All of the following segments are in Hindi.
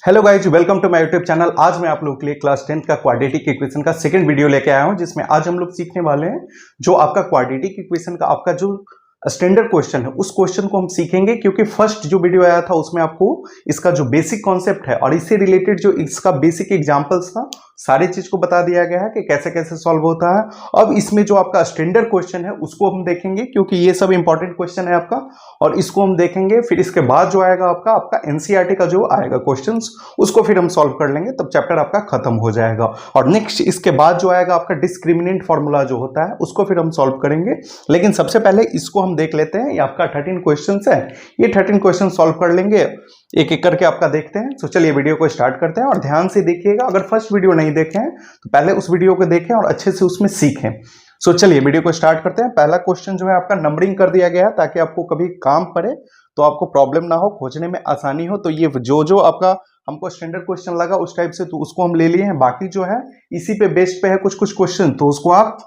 Hello guys, welcome to my YouTube channel. आज मैं आप लोगों के लिए क्लास 10th का क्वाड्रेटिक इक्वेशन का सेकंड वीडियो लेके आया हूं, जिसमें आज हम लोग सीखने वाले हैं जो आपका क्वाड्रेटिक इक्वेशन का आपका जो स्टैंडर्ड क्वेश्चन है उस क्वेश्चन को हम सीखेंगे। क्योंकि फर्स्ट जो वीडियो आया था उसमें आपको इसका जो बेसिक कॉन्सेप्ट है और इससे रिलेटेड जो इसका बेसिक एग्जांपल्स था सारी चीज को बता दिया गया है कि कैसे कैसे सॉल्व होता है। अब इसमें जो आपका स्टैंडर्ड क्वेश्चन है उसको हम देखेंगे, क्योंकि ये सब इंपॉर्टेंट क्वेश्चन है आपका, और इसको हम देखेंगे। फिर इसके बाद जो आएगा आपका एनसीईआरटी का जो आएगा क्वेश्चंस उसको फिर हम सॉल्व कर लेंगे, तब चैप्टर आपका खत्म हो जाएगा। और नेक्स्ट इसके बाद जो आएगा आपका डिस्क्रिमिनेंट फॉर्मूला जो होता है उसको फिर हम सॉल्व करेंगे। लेकिन सबसे पहले इसको हम देख लेते हैं। ये आपका 13 क्वेश्चन है, ये 13 क्वेश्चन सॉल्व कर लेंगे, एक एक करके आपका देखते हैं। तो चलिए वीडियो को स्टार्ट करते हैं और ध्यान से देखिएगा। अगर फर्स्ट वीडियो नहीं देखे हैं तो पहले उस वीडियो को देखें और अच्छे से उसमें सीखें। सो चलिए वीडियो को स्टार्ट करते हैं। पहला क्वेश्चन जो है आपका नंबरिंग कर दिया गया है ताकि आपको कभी काम पड़े तो आपको प्रॉब्लम ना हो, खोजने में आसानी हो। तो ये जो आपका हमको स्टैंडर्ड क्वेश्चन लगा उस टाइप से तो उसको हम ले लिए हैं। बाकी जो है इसी पे बेस्ड पे है कुछ कुछ क्वेश्चन, तो उसको आप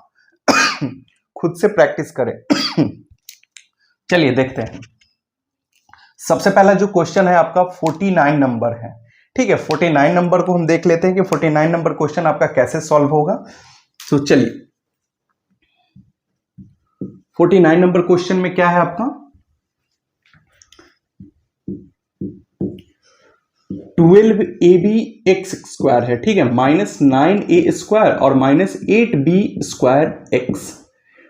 खुद से प्रैक्टिस करें। चलिए देखते हैं। सबसे पहला जो क्वेश्चन है आपका 49 नंबर है, ठीक है। 49 नंबर को हम देख लेते हैं कि 49 नंबर क्वेश्चन आपका कैसे सॉल्व होगा। तो चलिए 49 नंबर क्वेश्चन में क्या है आपका 12ab(x)² है, ठीक है, -9a² और -8b²x,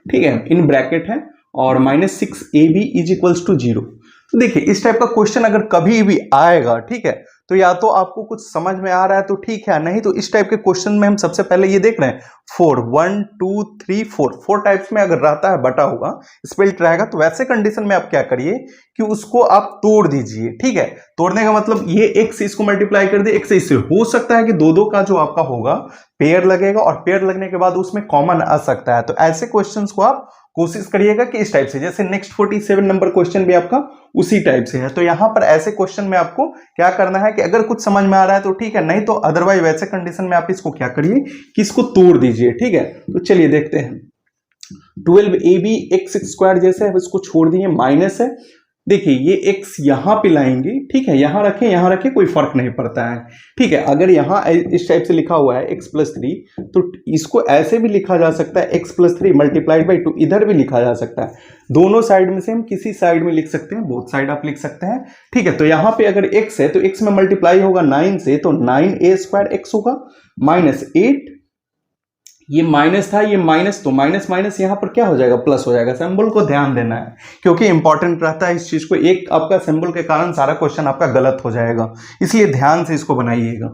ठीक है, इन ब्रैकेट है, और -6ab = 0। तो देखिए इस टाइप का क्वेश्चन अगर कभी भी आएगा, ठीक है, तो या तो आपको कुछ समझ में आ रहा है तो ठीक है, नहीं तो इस टाइप के क्वेश्चन में हम सबसे पहले ये देख रहे हैं 4 1 2 3 4 टाइप्स में अगर रहता है बटा हुआ स्पेल्ट रहेगा, तो वैसे कंडीशन में आप क्या करिए कि उसको आप तोड़ दीजिए, ठीक है। तोड़ने का मतलब ये x इसको मल्टीप्लाई कर दे, x इससे हो सकता है कि दो का जो आपका होगा पेयर लगेगा, और पेयर लगने के बाद उसमें कॉमन आ सकता है। तो ऐसे क्वेश्चंस को आप कोशिश करिएगा कि इस टाइप से, जैसे नेक्स्ट 47 नंबर क्वेश्चन भी आपका उसी टाइप से है। तो यहां पर ऐसे क्वेश्चन में आपको क्या करना है कि अगर कुछ समझ में आ रहा है तो ठीक है, नहीं तो अदरवाइज वैसे कंडीशन में आप इसको क्या करिए कि इसको तोड़ दीजिए, ठीक है। तो चलिए देखते हैं। 12ab(x)² जैसे है इसको छोड़ दिए, माइनस है। देखिए ये x यहां पे लाएंगे, ठीक है, यहां रखें कोई फर्क नहीं पड़ता है, ठीक है। अगर यहां इस टाइप से लिखा हुआ है x+3, तो इसको ऐसे भी लिखा जा सकता है x+3 × 2, इधर भी लिखा जा सकता है। दोनों साइड में से हम किसी साइड में लिख सकते हैं, बोथ साइड आप लिख सकते हैं, ठीक है। तो यहां पे अगर x है तो x में मल्टीप्लाई होगा 9 से, तो 9a²x होगा, -8, ये माइनस था, ये माइनस, तो माइनस माइनस यहां पर क्या हो जाएगा, प्लस हो जाएगा। सिंबल को ध्यान देना है क्योंकि इंपॉर्टेंट रहता है इस चीज को। एक आपका सिंबल के कारण सारा क्वेश्चन आपका गलत हो जाएगा, इसलिए ध्यान से इसको बनाइएगा।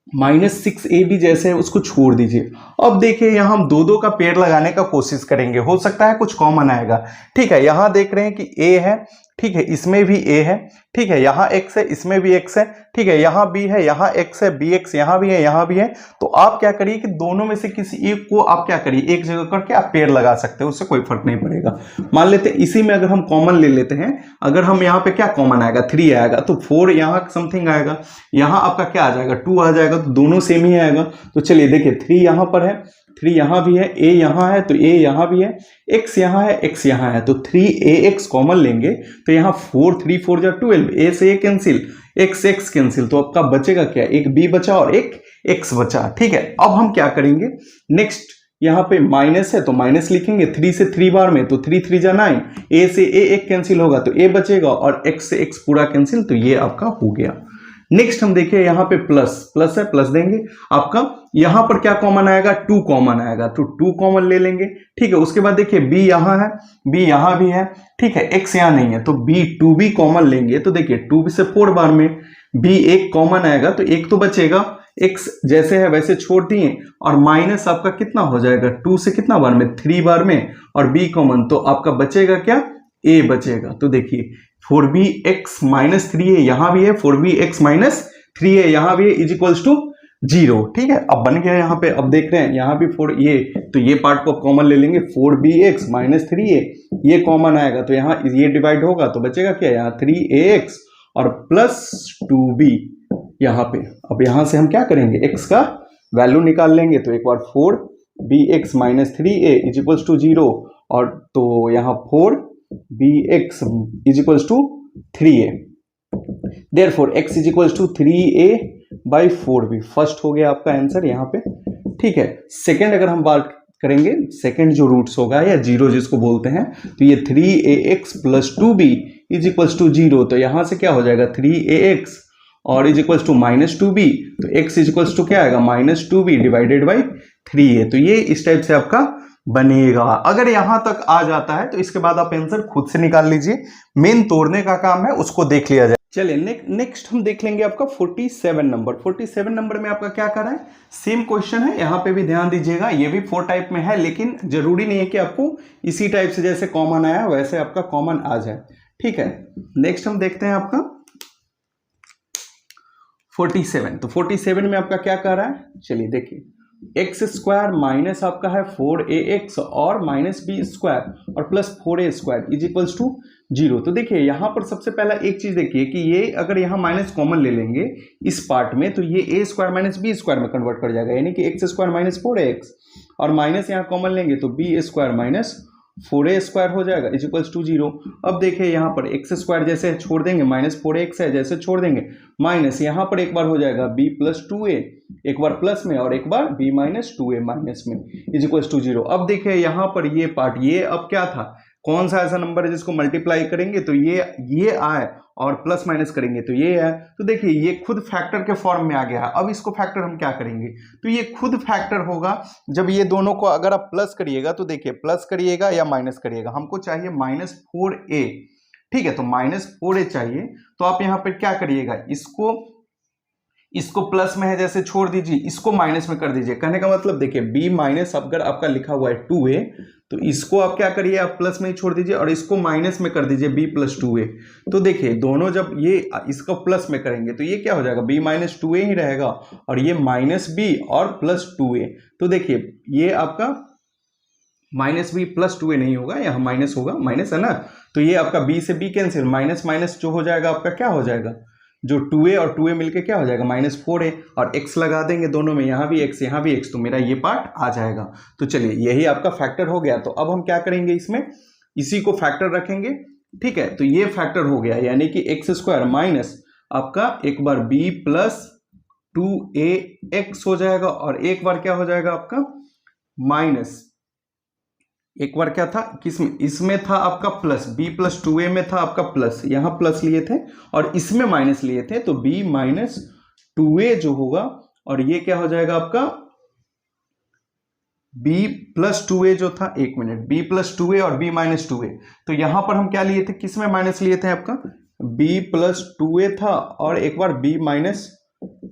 -6ab जैसे है उसको छोड़ दीजिए। अब देखिए यहां हम दो का पेड़ लगाने का कोशिश करेंगे, हो सकता है कुछ कॉमन आएगा, ठीक है। यहां देख रहे हैं कि a है, ठीक है, इसमें भी a है, ठीक है, यहां x है, इसमें भी x है, ठीक है, यहां b है, यहां x है, bx यहां भी है, यहां भी है। तो आप क्या करिए कि दोनों में से किसी एक को आप क्या करिए, एक जगह करके आप पेड़ लगा सकते हो, उससे कोई फर्क नहीं पड़ेगा। मान लेते इसी में अगर हम कॉमन ले लेते हैं, अगर हम यहाँ पे क्या कॉमन आएगा, 3 आएगा, तो 4 यहाँ समथिंग आएगा, यहाँ आपका क्या आ जाएगा, 2 आ जाएगा, तो दोनों सेम ही आएगा। तो चलिए देखिए 3 यहाँ पर है, 3 यहाँ भी है, a यहाँ है तो a यहाँ भी है, x यहाँ है, x यहाँ है, तो 3ax कॉमन लेंगे तो यहाँ 4 3 4 जा 12, a से a cancel, x x cancel, तो आपका बचेगा क्या, एक b बचा और एक x बचा, ठीक है। अब हम क्या करेंगे, नेक्स्ट यहाँ पे माइनस है तो माइनस लिखेंगे, 3 से 3 बार में तो 3 3 जा 9, a से a एक कैंसिल होगा तो a बचेगा, और x से x पूरा कैंसिल, तो ये आपका हो गया। नेक्स्ट हम देखिए यहाँ पे प्लस है, प्लस देंगे। आपका यहां पर क्या कॉमन आएगा, 2 कॉमन आएगा, तो 2 कॉमन ले लेंगे, ठीक है। उसके बाद देखिए b यहां है, b यहां भी है, ठीक है, x यहां नहीं है, तो b 2b कॉमन लेंगे, तो देखिए 2 से 4 बार में b एक कॉमन आएगा, तो एक तो बचेगा, x जैसे है वैसे छोड़ दिए, और माइनस आपका कितना हो जाएगा, 2 से कितना बार में, 3 बार में, और b कॉमन, तो आपका बचेगा क्या, a बचेगा। तो देखिए 4bx - 3a यहां भी है, 4bx - 3a यहां भी है, = 0, ठीक है। अब बन गया यहाँ पे। अब देख रहे हैं यहाँ भी 4 ये, तो ये पार्ट को कॉमन ले लेंगे, 4bx - 3a ये कॉमन आएगा, तो यहाँ ये डिवाइड होगा तो बचेगा क्या, यहाँ 3ax और +2b यहाँ पे। अब यहाँ से हम क्या करेंगे, x का वैल्यू निकाल लेंगे, तो एक बार 4bx - 3a = 0, और तो यहाँ 4bx = 3a, therefore x is equals to 3a/4b। First हो गया आपका आंसर यहाँ पे, ठीक है। सेकंड अगर हम बात करेंगे, सेकंड जो रूट्स होगा या जीरो जिसको बोलते हैं, तो ये 3ax plus 2b is equals to 0। तो यहां से क्या हो जाएगा 3ax और इज इक्वल्स टू -2b, तो x इज इक्वल्स टू क्या आएगा -2b डिवाइडेड बाई 3a। तो ये इस टाइप से आपका बनेगा। अगर यहां तक आ जाता है तो इसके बाद आप आंसर खुद से निकाल लीजिए, मेन तोड़ने का काम है उसको देख लिया जाए। चलिए नेक्स्ट हम देख लेंगे आपका 47 नंबर। 47 नंबर में आपका क्या कर रहा है, सेम क्वेश्चन है, यहां पे भी ध्यान दीजिएगा। ये भी 4 टाइप में है, लेकिन जरूरी नहीं है कि आपको इसी टाइप से जैसे कॉमन आया वैसे आपका कॉमन आ जाए, ठीक है। नेक्स्ट हम देखते हैं आपका 47। तो 47 में आपका क्या कर रहा है, चलिए देखिए, एक्स स्क्वायर माइनस आपका है 4ax और -b² और plus 4a² is equals to 0। तो देखिए यहां पर सबसे पहला एक चीज देखिए कि ये अगर यहां माइनस कॉमन ले लेंगे इस पार्ट में, तो ये a² - b² में कन्वर्ट कर जाएगा, यानी कि x² - 4ax और माइनस यहां कॉमन लेंगे तो b² - 4a² हो जाएगा इज इक्वल्स टू 0। अब देखिए यहाँ पर x² जैसे छोड़ देंगे, -4ax है जैसे छोड़ देंगे, माइनस यहाँ पर एक बार हो जाएगा b + 2a, एक बार प्लस में और एक बार b - 2a माइनस में इज इक्वल्स टू 0। अब देखिए यहाँ पर ये पार्ट, ये अब क्या था, कौन सा ऐसा नंबर है जिसको मल्टीप्लाई करेंगे तो ये आए और प्लस माइनस करेंगे तो ये है। तो देखिए ये खुद फैक्टर के फॉर्म में आ गया है। अब इसको फैक्टर हम क्या करेंगे, तो ये खुद फैक्टर होगा जब ये दोनों को अगर आप प्लस करिएगा, तो देखिए प्लस करिएगा या माइनस करिएगा, हमको चाहिए -4a, ठीक है। तो -4a चाहिए, तो आप यहाँ पर क्या करिएगा, इसको प्लस में है जैसे छोड़ दीजिए, इसको माइनस में कर दीजिए। कहने का मतलब देखिए b- अगर आपका लिखा हुआ है 2a, तो इसको आप क्या करिए, आप प्लस में ही छोड़ दीजिए और इसको माइनस में कर दीजिए b + 2a। तो देखिए दोनों जब ये इसको प्लस में करेंगे तो ये क्या हो जाएगा, b - 2a ही रहेगा और ये -b और +2a। तो देखिए ये आपका -b + 2a नहीं होगा, यहाँ माइनस होगा, माइनस है ना, तो ये आपका b से b कैंसिल, माइनस माइनस जो हो जाएगा आपका क्या हो जाएगा, जो 2a और 2a मिलके क्या हो जाएगा -4a और x लगा देंगे दोनों में, यहाँ भी x यहाँ भी x, तो मेरा ये पार्ट आ जाएगा। तो चलिए यही आपका फैक्टर हो गया। तो अब हम क्या करेंगे, इसमें इसी को फैक्टर रखेंगे, ठीक है। तो ये फैक्टर हो गया, यानी कि x² माइनस आपका एक बार b + 2ax हो जाएगा और एक बार क्या हो जाएगा आपका माइनस, एक बार क्या था किसमें, इसमें था आपका प्लस, b + 2a में था आपका प्लस, यहां प्लस लिए थे और इसमें माइनस लिए थे, तो b - 2a जो होगा और ये क्या हो जाएगा आपका b + 2a जो था, एक मिनट, b + 2a और b - 2a। तो यहां पर हम क्या लिए थे, किसमें माइनस लिए थे, आपका b + 2a था और एक बार b -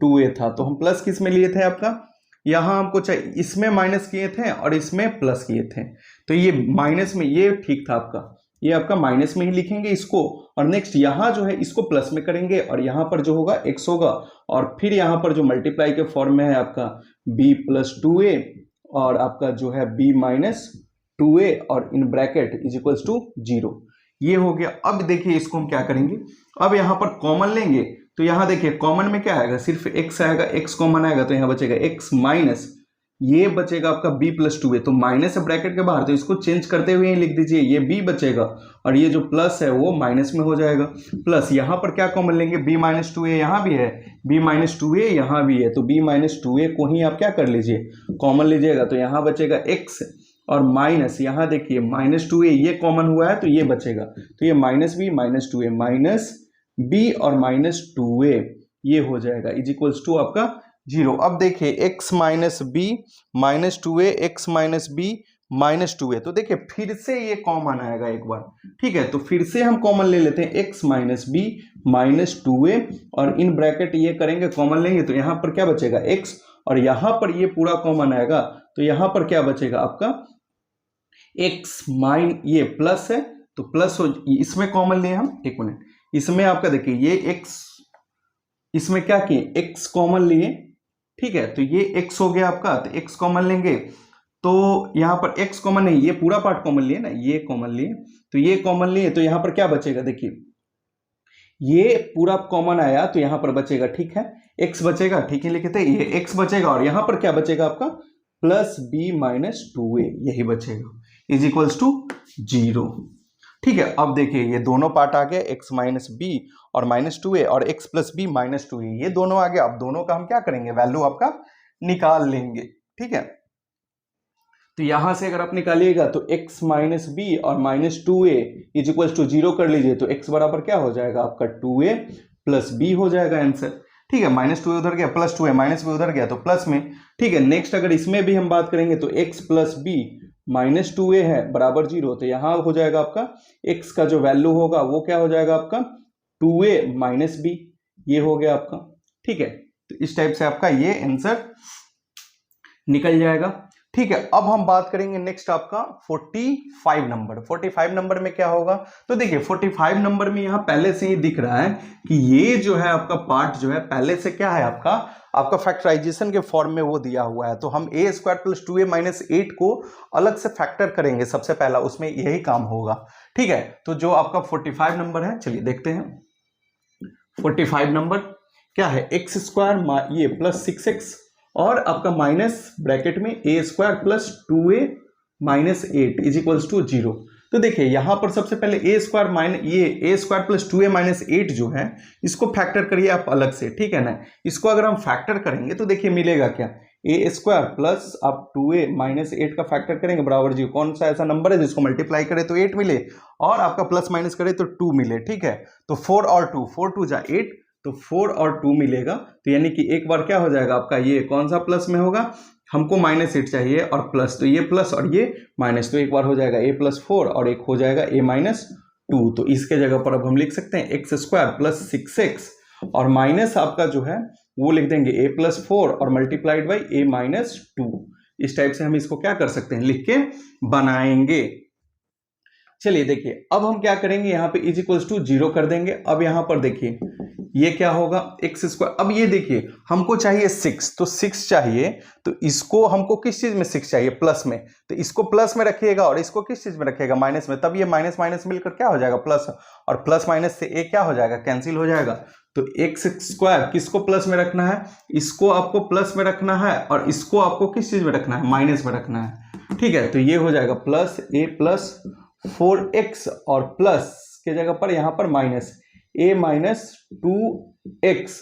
2a था। तो हम प्लस किस में लिए थे, आपका यहां हमको चाहिए, इसमें माइनस किए थे और इसमें प्लस किए थे, तो ये माइनस में ये ठीक था आपका, ये आपका माइनस में ही लिखेंगे इसको और नेक्स्ट यहां जो है इसको प्लस में करेंगे और यहां पर जो होगा x होगा और फिर यहां पर जो मल्टीप्लाई के फॉर्म में है आपका b + 2a और आपका जो है b - 2a और in bracket is equals to 0। ये हो गया। अब देखिए इसको हम क्या करेंगे, अब यहां पर कॉमन लेंगे, तो यहां देखिए कॉमन में क्या आएगा, सिर्फ x आएगा, x कॉमन आएगा तो यहां बचेगा x माइनस ये बचेगा आपका b + 2a, तो माइनस है ब्रैकेट के बाहर, तो इसको चेंज करते हुए ही लिख दीजिए, ये b बचेगा और ये जो प्लस है वो माइनस में हो जाएगा। प्लस यहां पर क्या कॉमन लेंगे, b - 2a यहां भी है, b - 2a यहां भी है, तो b - 2a को ही आप क्या कर लीजिए, कॉमन लीजिएगा, तो यहां बचेगा x और माइनस यहां देखिए -2a ये कॉमन हुआ है तो ये बचेगा, तो ये -b - 2a माइनस b और -2a ये हो जाएगा इज इक्वल्स टू आपका 0। अब देखिए x - b - 2a, x - b - 2a, तो देखिए फिर से ये कॉमन आएगा एक बार, ठीक है। तो फिर से हम कॉमन ले लेते हैं x - b - 2a और इन ब्रैकेट ये करेंगे कॉमन लेंगे, तो यहां पर क्या बचेगा x और यहां पर ये पूरा कॉमन आएगा, तो यहां पर क्या बचेगा आपका x ये प्लस है तो प्लस हो, इसमें कॉमन लिए हम, एक मिनट, इसमें आपका देखिए ये x, इसमें क्या किए x कॉमन लिए, ठीक है। तो ये x हो गया आपका, तो x कॉमन लेंगे, तो यहां पर x कॉमन नहीं, ये पूरा पार्ट कॉमन लिए ना, ये कॉमन लिए, तो ये कॉमन लिए, तो यहां पर क्या बचेगा, देखिए ये पूरा कॉमन आया तो यहां पर बचेगा, ठीक है, x बचेगा, ठीक है, लिखे थे ये x बचेगा और यहां पर क्या बचेगा आपका प्लस b - 2a यही बचेगा इज इक्वल्स टू 0। ठीक है, अब देखिए ये दोनों पार्ट आ गया, x माइनस बी और माइनस 2a और x plus B minus 2a, ये दोनों आ गया। अब दोनों का हम क्या करेंगे, वैल्यू आपका निकाल लेंगे। ठीक है, तो यहां से अगर आप निकालिएगा तो x माइनस बी और minus 2a is equal to 0 कर लीजिए, तो x बराबर क्या हो जाएगा आपका 2a प्लस बी हो जाएगा आंसर। ठीक है, माइनस 2a उधर गया, प्लस 2a, माइनस बी उधर गया तो प्लस में। ठीक है, नेक्स्ट अगर इसमें भी हम बात करेंगे तो x plus B minus 2a है बराबर 0, तो यहां हो जाएगा आपका x का जो वैल्यू होगा वो क्या हो जाएगा आपका 2a माइनस बी, ये हो गया आपका। ठीक है, तो इस टाइप से आपका ये आंसर निकल जाएगा। ठीक है, अब हम बात करेंगे नेक्स्ट आपका 45 नंबर। 45 नंबर में क्या होगा, तो देखिए 45 नंबर में यहां पहले से ही दिख रहा है कि ये जो है आपका पार्ट जो है पहले से क्या है आपका फैक्टराइजेशन के फॉर्म में वो दिया हुआ है, तो हम a square plus 2a minus 8 को अलग से फैक्टर करेंगे सबसे पहला, उसमें यही काम होगा। ठीक है, तो जो आपका 45 नंबर है, चलिए देखते हैं 45 नंबर क्या है, एक्स स्क्वायर ये प्लस 6x और आपका माइनस ब्रैकेट में a square plus 2a minus 8 is equals to 0। तो देखिए यहां पर सबसे पहले a स्क्वायर माइनस ये a square plus 2a minus 8 जो है इसको फैक्टर करिए आप अलग से। ठीक है ना, इसको अगर हम फैक्टर करेंगे तो देखिए मिलेगा क्या, a स्क्वायर प्लस आप 2a माइनस 8 का फैक्टर करेंगे बराबर 0। कौन सा ऐसा नंबर है जिसको मल्टीप्लाई करे तो 8 मिले और आपका प्लस माइनस करे तो 2 मिले। ठीक है, तो 4 और 2, 4 2 जा 8, तो 4 और 2 मिलेगा, तो यानी कि एक बार क्या हो जाएगा आपका ये कौन सा प्लस में होगा, हमको माइनस 8 चाहिए और प्लस, तो ये प्लस और ये माइनस, तो एक बार हो जाएगा a प्लस 4 और एक हो जाएगा a माइनस 2। तो इसके जगह पर अब हम लिख सकते हैं एक्स स्क्वायर प्लस 6x और माइनस आपका जो है वो लिख देंगे a प्लस 4 और मल्टीप्लाइड बाई a माइनस 2। इस टाइप से हम इसको क्या कर सकते हैं, लिख के बनाएंगे। चलिए देखिए अब हम क्या करेंगे, यहाँ पे इज इक्वल्स टू 0 कर देंगे। अब यहाँ पर देखिए ये क्या होगा एक्स स्क्वायर, अब ये देखिए हमको चाहिए 6, तो 6 चाहिए, तो इसको हमको किस चीज में 6 चाहिए, प्लस में, तो इसको प्लस में रखिएगा और इसको किस चीज में रखिएगा, माइनस में, तब ये माइनस माइनस मिलकर क्या हो जाएगा प्लस, और प्लस माइनस से ए क्या हो जाएगा, कैंसिल हो जाएगा। तो एक्स स्क्वायर किसको प्लस में रखना है, इसको आपको प्लस में रखना है और इसको आपको किस चीज में रखना है, माइनस में रखना है। ठीक है, तो ये हो जाएगा प्लस a प्लस 4x और प्लस के जगह पर यहां पर माइनस a माइनस 2x।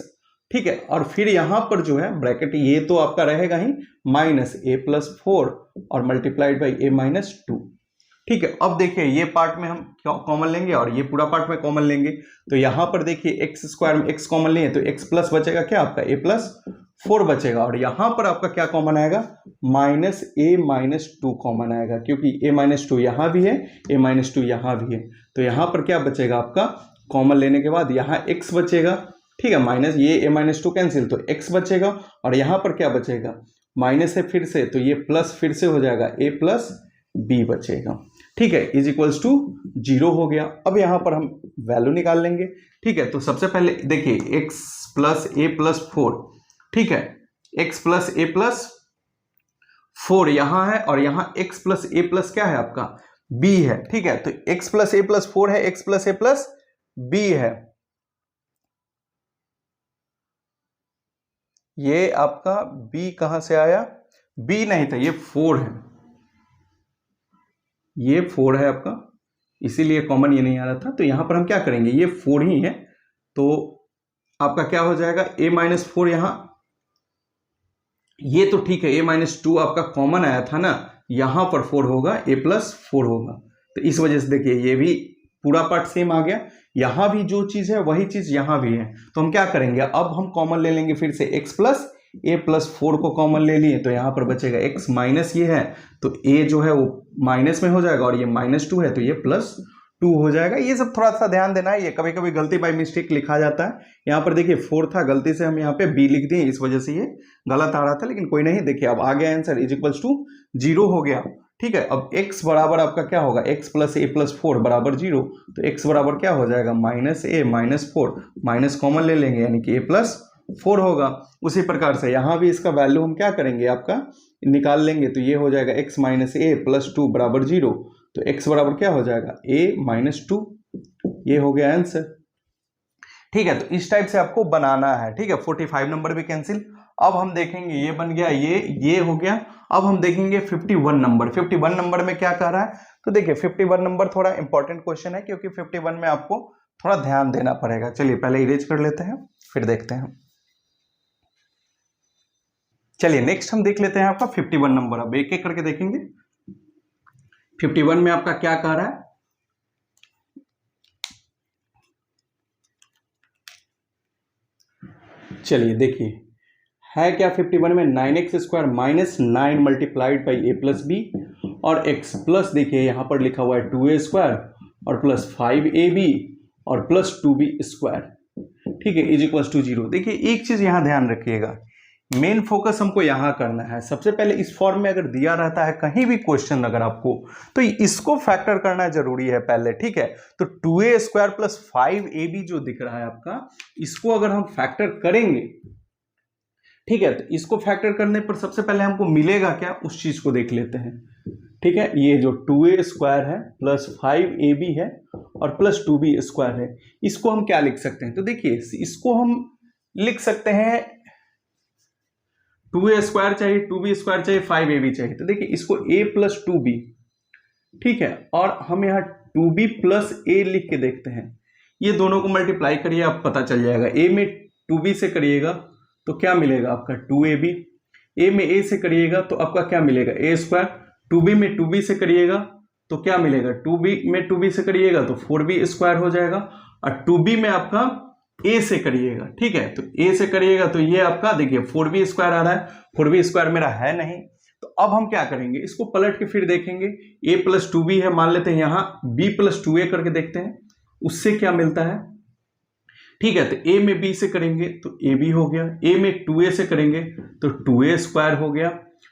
ठीक है, और फिर यहां पर जो है ब्रैकेट ये तो आपका रहेगा ही माइनस a प्लस 4 और मल्टीप्लाइड बाई a माइनस 2। ठीक है, अब देखिए ये पार्ट में हम कॉमन लेंगे और ये पूरा पार्ट में कॉमन लेंगे, तो यहां पर देखिए एक्स स्क्वायर में x कॉमन लिए तो x प्लस बचेगा क्या आपका a प्लस 4 बचेगा, और यहां पर आपका क्या कॉमन आएगा, माइनस a माइनस 2 कॉमन आएगा, क्योंकि a माइनस 2 यहां भी है, a माइनस 2 यहां भी है, तो यहां पर क्या बचेगा आपका कॉमन लेने के बाद यहाँ x बचेगा। ठीक है, माइनस ये a माइनस 2 कैंसिल, तो x बचेगा और यहाँ पर क्या बचेगा, माइनस है फिर से, तो ये प्लस फिर से हो जाएगा a प्लस b बचेगा। ठीक है, इज इक्वल्स टू 0 हो गया। अब यहाँ पर हम वैल्यू निकाल लेंगे। ठीक है, तो सबसे पहले देखिए x प्लस a प्लस 4, ठीक है, x प्लस a प्लस 4 यहां है और यहां x प्लस a प्लस क्या है आपका b है। ठीक है, तो x प्लस a प्लस 4 है, x plus a plus b है, ये आपका b कहां से आया, b नहीं था, ये 4 है, ये 4 है आपका, इसीलिए कॉमन ये नहीं आ रहा था। तो यहां पर हम क्या करेंगे, ये 4 ही है, तो आपका क्या हो जाएगा a माइनस 4, यहां ये तो ठीक है, a माइनस 2 आपका कॉमन आया था ना, यहां पर 4 होगा, a प्लस 4 होगा, तो इस वजह से देखिए ये भी पूरा पार्ट सेम आ गया, यहां भी जो चीज है वही चीज यहां भी है। तो हम क्या करेंगे, अब हम कॉमन ले लेंगे फिर से x प्लस a प्लस 4 को कॉमन ले लिए, तो यहां पर बचेगा x माइनस ये है, तो a जो है वो माइनस में हो जाएगा और ये माइनस 2 है, तो ये प्लस 2 हो जाएगा। ये सब थोड़ा सा ध्यान देना है, ये कभी कभी गलती बाय मिस्टेक लिखा जाता है। यहाँ पर देखिए 4 था, गलती से हम यहाँ पे b लिख दिए, इस वजह से ये गलत आ रहा था, लेकिन कोई नहीं, देखिए अब आ गया आंसर इज इक्वल्स टू 0 हो गया। ठीक है, अब x बराबर आपका क्या होगा, x प्लस a प्लस 4 बराबर 0, तो x बराबर क्या हो जाएगा, minus a minus 4, minus common ले लेंगे यानी कि a प्लस 4 होगा। उसी प्रकार से यहाँ भी इसका वैल्यू हम क्या करेंगे, आपका निकाल लेंगे, तो ये हो जाएगा x माइनस a प्लस 2 बराबर 0, तो x बराबर क्या हो जाएगा, a माइनस 2, ये हो गया आंसर। ठीक है, तो इस टाइप से आपको बनाना है। ठीक है, 45 नंबर भी कैंसिल। अब हम देखेंगे, ये बन गया, ये हो गया। अब हम देखेंगे 51 नंबर। 51 नंबर में क्या कह रहा है, तो देखिए 51 नंबर थोड़ा इंपॉर्टेंट क्वेश्चन है, क्योंकि 51 में आपको थोड़ा ध्यान देना पड़ेगा। चलिए पहले इरेज कर लेते हैं, फिर देखते हैं। चलिए नेक्स्ट हम देख लेते हैं आपका 51 नंबर। अब एक एक करके देखेंगे 51 में आपका क्या कह रहा है। चलिए देखिए है क्या 51 में 9x² minus 9 multiplied by a plus B, और x प्लस देखिए यहां पर लिखा हुआ है 2a² और प्लस 5ab और प्लस 2b², ठीक है, इज इक्वल टू 0। देखिए एक चीज यहां ध्यान रखिएगा, मेन फोकस हमको यहां करना है। सबसे पहले इस फॉर्म में अगर दिया रहता है कहीं भी क्वेश्चन अगर आपको, तो इसको फैक्टर करना जरूरी है पहले, ठीक है। तो 2a² प्लस 5ab जो दिख रहा है आपका, इसको अगर हम फैक्टर करेंगे, ठीक है, तो इसको फैक्टर करने पर सबसे पहले हमको मिलेगा क्या, उस चीज को देख लेते हैं, ठीक है। ये जो 2a² है प्लस 5ab है और प्लस 2b² है, इसको हम क्या लिख सकते हैं, तो देखिए इसको हम लिख सकते हैं 2a² चाहिए, 2b² चाहिए, 5ab चाहिए, तो देखिए इसको a प्लस 2b, ठीक है, और हम यहाँ 2b प्लस a लिख के देखते हैं। ये दोनों को मल्टीप्लाई करिए, आप पता चल जाएगा। a में 2b से करिएगा तो क्या मिलेगा आपका 2ab, a में a से करिएगा तो आपका क्या मिलेगा a², 2b में 2b से करिएगा तो क्या मिलेगा, 2b में 2b से करिएगा तो 4b² हो जाएगा, और 2b में आपका a से करिएगा, ठीक है, तो a से करिएगा तो ये आपका देखिए 4b² आ रहा है, 4b² मेरा है नहीं। तो अब हम क्या करेंगे, इसको पलट के फिर देखेंगे, a प्लस 2b है, मान लेते हैं यहाँ b प्लस 2a करके देखते हैं उससे क्या मिलता है, ठीक है। तो a में b से करेंगे तो ab हो गया, a में 2a से करेंगे तो 2a² हो गया,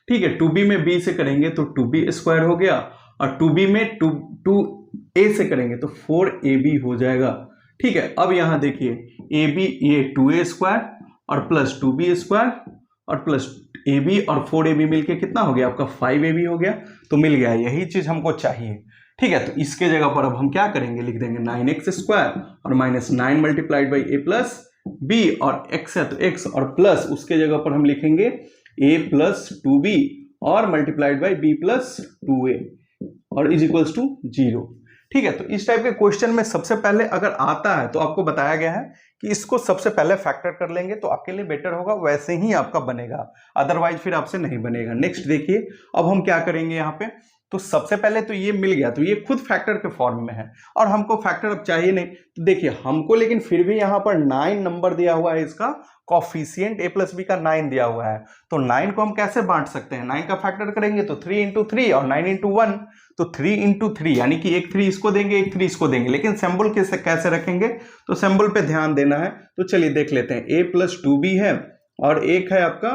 ठीक है, 2b में b से करेंगे तो 2b² हो गया, और 2b में 2a से करेंगे तो 4ab हो जाएगा, ठीक है। अब यहां देखिए ab ये 2a² और प्लस 2b² और प्लस ab और 4ab मिलके कितना हो गया आपका 5ab हो गया, तो मिल गया, यही चीज हमको चाहिए, ठीक है। तो इसके जगह पर अब हम क्या करेंगे, लिख देंगे 9x² और minus 9 multiplied by a plus b, और x है तो x, और प्लस उसके जगह पर हम लिखेंगे a प्लस 2b और multiplied by b plus 2a और इज इक्वल्स टू 0, ठीक है। तो इस टाइप के क्वेश्चन में सबसे पहले अगर आता है तो आपको बताया गया है कि इसको सबसे पहले फैक्टर कर लेंगे तो आपके लिए बेटर होगा, वैसे ही आपका बनेगा, अदरवाइज फिर आपसे नहीं बनेगा। नेक्स्ट देखिए अब हम क्या करेंगे यहाँ पे, तो सबसे पहले तो ये मिल गया, तो ये खुद फैक्टर के फॉर्म में है और हमको फैक्टर अब चाहिए नहीं, तो देखिए हमको लेकिन फिर भी यहाँ पर 9 नंबर दिया हुआ है, इसका कॉफिशिएंट a प्लस बी का 9 दिया हुआ है, तो 9 को हम कैसे बांट सकते हैं, 9 का फैक्टर करेंगे तो 3 इंटू 3 और 9 इंटू 1, तो 3 इंटू 3 यानी कि एक 3 इसको देंगे एक 3 इसको देंगे, लेकिन सिंबल कैसे रखेंगे, तो सिंबल पे ध्यान देना है। तो चलिए देख लेते हैं, a प्लस 2b है और एक है आपका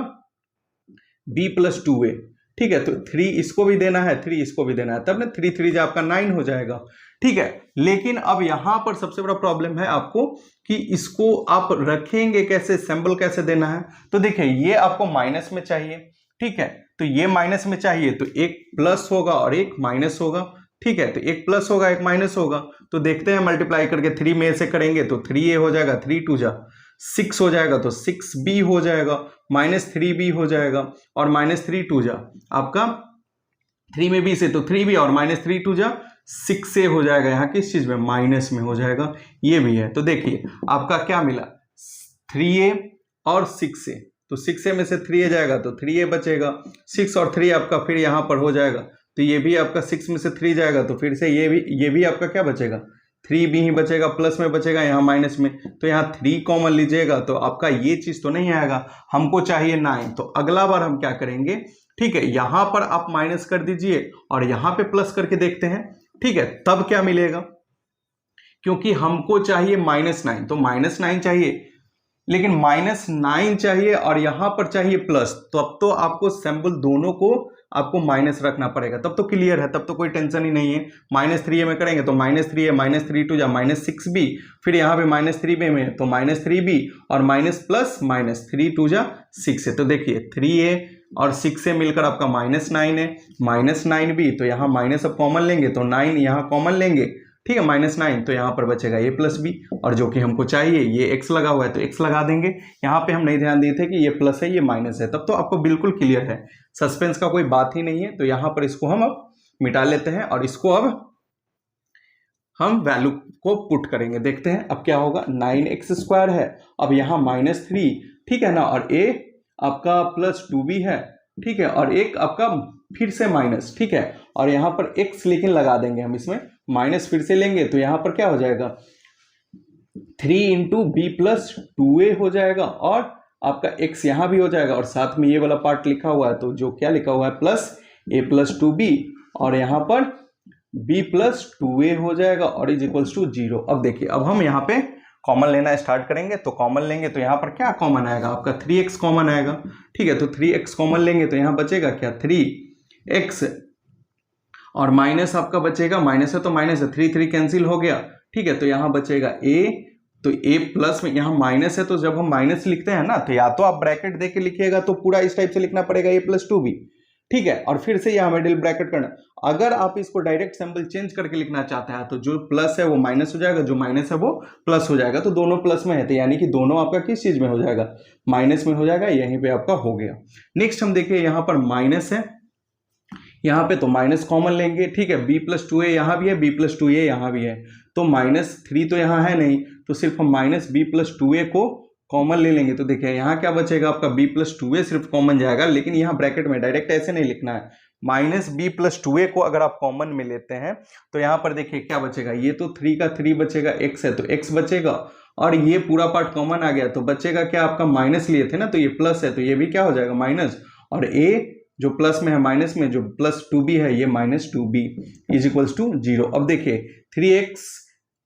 b प्लस 2a, ठीक है, तो 3 इसको भी देना है 3 इसको भी देना है, तब ना 3 3 जो आपका 9 हो जाएगा, ठीक है। लेकिन अब यहां पर सबसे बड़ा प्रॉब्लम है आपको कि इसको आप रखेंगे कैसे, सिंबल कैसे देना है, तो देखिए ये आपको माइनस में चाहिए, ठीक है, तो ये माइनस में चाहिए तो एक प्लस होगा और एक माइनस होगा, ठीक है, तो एक प्लस होगा एक माइनस होगा, तो देखते हैं मल्टीप्लाई करके 3 में से करेंगे तो 3a हो जाएगा, 3 2 जा 6 हो जाएगा तो 6b हो जाएगा, माइनस 3b हो जाएगा, और माइनस 3 2 जा आपका 3 में b से तो 3b और माइनस 3 2 जा 6a हो जाएगा, यहाँ किस चीज में माइनस में हो जाएगा, ये भी है। तो देखिए आपका क्या मिला 3a और 6a, तो 6a में से 3a जाएगा तो 3a बचेगा, 6 और 3 आपका फिर यहाँ पर हो जाएगा, तो ये भी आपका 6 में से 3 जाएगा तो फिर से ये भी आपका क्या बचेगा 3b ही बचेगा, प्लस में बचेगा यहाँ माइनस में, तो यहाँ 3 कॉमन लीजिएगा तो आपका ये चीज तो नहीं आएगा, हमको चाहिए 9, तो अगला बार हम क्या करेंगे, ठीक है, यहां पर आप माइनस कर दीजिए और यहां पे प्लस करके देखते हैं, ठीक है, तब क्या मिलेगा, क्योंकि हमको चाहिए -9, तो -9 चाहिए, लेकिन -9 चाहिए और यहां पर चाहिए प्लस, तो अब तो आपको सिंबल दोनों को आपको माइनस रखना पड़ेगा, तब तो क्लियर है, तब तो कोई टेंशन ही नहीं है। -3a में करेंगे तो -3a माइनस 3 2 जा -6b, फिर यहाँ पे -3b में तो -3b और माइनस प्लस -3 2 जा 6 है, तो देखिए 3a और 6 मिलकर आपका -9 है, -9b, तो यहाँ माइनस अब कॉमन लेंगे तो 9 यहाँ कॉमन लेंगे, ठीक है, -9, तो यहाँ पर बचेगा a प्लस बी, और जो कि हमको चाहिए ये x लगा हुआ है तो x लगा देंगे। यहाँ पे हम नहीं ध्यान दिए थे कि ये प्लस है ये माइनस है, तब तो आपको बिल्कुल क्लियर है, सस्पेंस का कोई बात ही नहीं है, तो यहाँ पर इसको हम अब मिटा लेते हैं और इसको अब हम वैल्यू को पुट करेंगे। देखते हैं अब क्या होगा। 9x² है, अब यहाँ -3, ठीक है ना, और a आपका +2b है, ठीक है, और एक आपका फिर से माइनस, ठीक है, और यहाँ पर x लेकिन लगा देंगे हम, इसमें माइनस फिर से लेंगे तो यहाँ पर क्या हो जाएगा 3 × b + 2a हो जाएगा, और आपका x यहाँ भी हो जाएगा, और साथ में ये वाला पार्ट लिखा हुआ है, तो जो क्या लिखा हुआ है +a + 2b, और यहाँ पर b + 2a हो जाएगा, और = 0। अब देखिए अब हम यहाँ पे कॉमन लेना स्टार्ट करेंगे, तो कॉमन लेंगे तो यहाँ पर क्या कॉमन आएगा, आपका 3x कॉमन आएगा, ठीक है, तो 3x कॉमन लेंगे तो यहाँ बचेगा क्या 3x, और माइनस आपका बचेगा, माइनस है तो माइनस है, 3 कैंसिल हो गया, ठीक है, तो यहाँ बचेगा a, तो a प्लस में यहाँ माइनस है, तो जब हम माइनस लिखते हैं ना तो या तो आप ब्रैकेट दे के लिखिएगा, तो पूरा इस टाइप से लिखना पड़ेगा a + 2b, ठीक है, और फिर से यहाँ मिडिल ब्रैकेट करना। अगर आप इसको डायरेक्ट सिंबल चेंज करके लिखना चाहते हैं तो जो प्लस है वो माइनस हो जाएगा, जो माइनस है वो प्लस हो जाएगा, तो दोनों प्लस में है, तो यानी कि दोनों आपका किस चीज में हो जाएगा, माइनस में हो जाएगा, यहीं पे आपका हो गया। नेक्स्ट हम देखिए यहाँ पर माइनस है, यहाँ पे तो माइनस कॉमन लेंगे, ठीक है, b + 2a यहाँ भी है, b + 2a यहाँ भी है, तो -3 तो यहाँ है नहीं, तो सिर्फ हम -b + 2a को कॉमन ले लेंगे, तो देखिए यहाँ क्या बचेगा आपका b + 2a सिर्फ कॉमन जाएगा, लेकिन यहाँ ब्रैकेट में डायरेक्ट ऐसे नहीं लिखना है, -b + 2a को अगर आप कॉमन में लेते हैं तो यहाँ पर देखिए क्या बचेगा, ये तो 3 का 3 बचेगा, x है तो x बचेगा, और ये पूरा पार्ट कॉमन आ गया, तो बचेगा क्या आपका माइनस लिए थे ना, तो ये प्लस है तो ये भी क्या हो जाएगा माइनस, और a जो प्लस में है माइनस में जो +2b है ये -2b = 0। अब देखिए 3x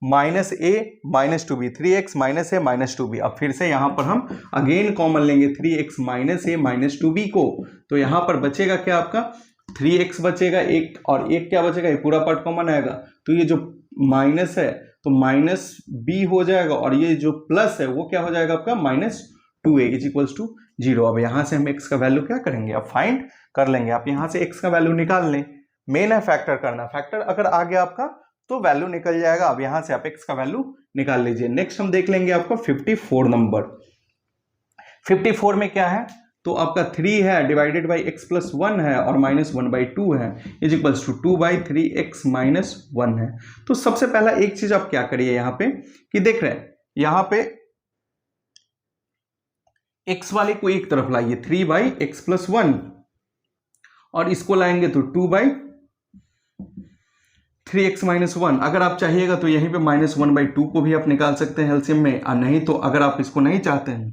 -a -2b, 3x -a -2b, अब फिर से यहाँ पर हम अगेन कॉमन लेंगे 3x -a -2b को, तो यहाँ पर बचेगा क्या आपका 3x बचेगा, एक और एक क्या बचेगा, ये पूरा पार्ट कॉमन आएगा, तो ये जो माइनस है तो -b हो जाएगा, और ये जो प्लस है वो क्या हो जाएगा आपका -2a = 0। अब यहाँ से हम x का वैल्यू क्या करेंगे, अब फाइंड कर लेंगे, आप यहाँ से x का वैल्यू निकाल लें, मेन है फैक्टर करना, फैक्टर अगर आ गया आपका तो वैल्यू निकल जाएगा। अब यहाँ से आप x का वैल्यू निकाल लीजिए। नेक्स्ट हम देख लेंगे आपका 54 नंबर। 54 में क्या है, तो आपका 3 है डिवाइडेड बाई x + 1 है और -1/2 है = 2/3x - 1 है। तो सबसे पहला एक चीज आप क्या करिए यहाँ पे कि देख रहे हैं यहाँ पे x वाले को एक तरफ लाइए 3/x + 1, और इसको लाएंगे तो 2/3x - 1। अगर आप चाहिएगा तो यहीं पे -1/2 को भी आप निकाल सकते हैं एलसीएम में, और नहीं तो अगर आप इसको नहीं चाहते हैं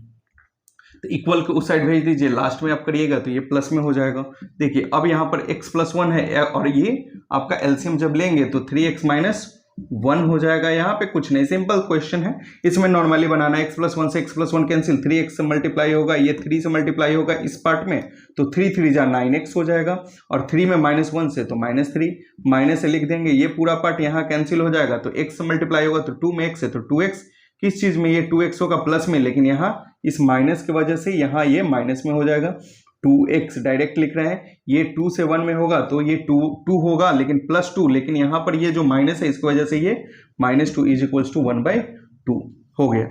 तो इक्वल को उस साइड भेज दीजिए, लास्ट में आप करिएगा तो ये प्लस में हो जाएगा। देखिए अब यहाँ पर x + 1 है, और ये आपका एलसीएम जब लेंगे तो 3x - 1 हो जाएगा। यहाँ पे कुछ नहीं, सिंपल क्वेश्चन है, इसमें नॉर्मली बनाना है। x + 1 से x + 1 कैंसिल, 3x से मल्टीप्लाई होगा, ये 3 से मल्टीप्लाई होगा इस पार्ट में, तो 3 3 जा 9x हो जाएगा, और 3 में -1 से तो -3 माइनस से लिख देंगे, ये पूरा पार्ट यहाँ कैंसिल हो जाएगा, तो x से मल्टीप्लाई होगा तो 2 में x है तो 2x, किस चीज में ये 2x होगा प्लस में, लेकिन यहाँ इस माइनस की वजह से यहाँ ये माइनस में हो जाएगा, 2x डायरेक्ट लिख रहे हैं, ये 2 से 1 में होगा तो ये 2 होगा, लेकिन +2, लेकिन यहाँ पर ये जो माइनस है इसकी वजह से ये -2 = 1/2 हो गया।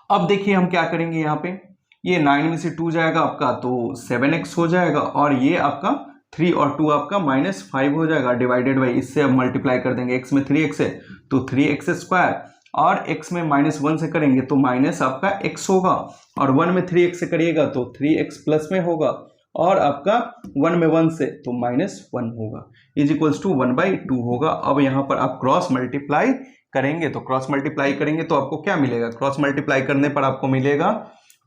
अब देखिए हम क्या करेंगे, यहाँ पे ये 9 में से 2 जाएगा आपका तो 7x हो जाएगा, और ये आपका 3 और 2 आपका -5 हो जाएगा, डिवाइडेड बाई इससे अब मल्टीप्लाई कर देंगे, x में 3x है तो 3x², और x में -1 से करेंगे तो माइनस आपका x होगा, और 1 में 3x से करिएगा तो 3x प्लस में होगा, और आपका 1 में 1 से तो -1 होगा = 1/2 होगा। अब यहाँ पर आप क्रॉस मल्टीप्लाई करेंगे, तो क्रॉस मल्टीप्लाई करेंगे तो आपको क्या मिलेगा, क्रॉस मल्टीप्लाई करने पर आपको मिलेगा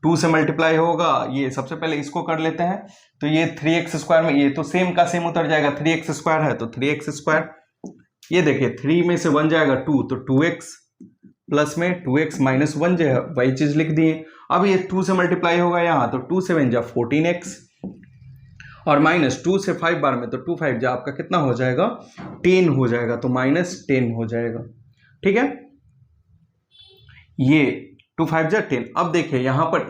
2 से मल्टीप्लाई होगा, ये सबसे पहले इसको कर लेते हैं, तो ये 3x² में ये तो सेम का सेम उतर जाएगा, 3x² है तो 3x², ये देखिए 3 में से 1 जाएगा 2 तो 2x प्लस में 2x - 1 जो है वही चीज लिख दिए। अब ये 2 से मल्टीप्लाई होगा यहाँ तो 2 7 जा 14x, और -2 से 5 बार में तो 2 5 जा आपका कितना हो जाएगा 10 हो जाएगा, तो -10 हो जाएगा, ठीक है, ये 2 5 जा 10। अब देखिए यहाँ पर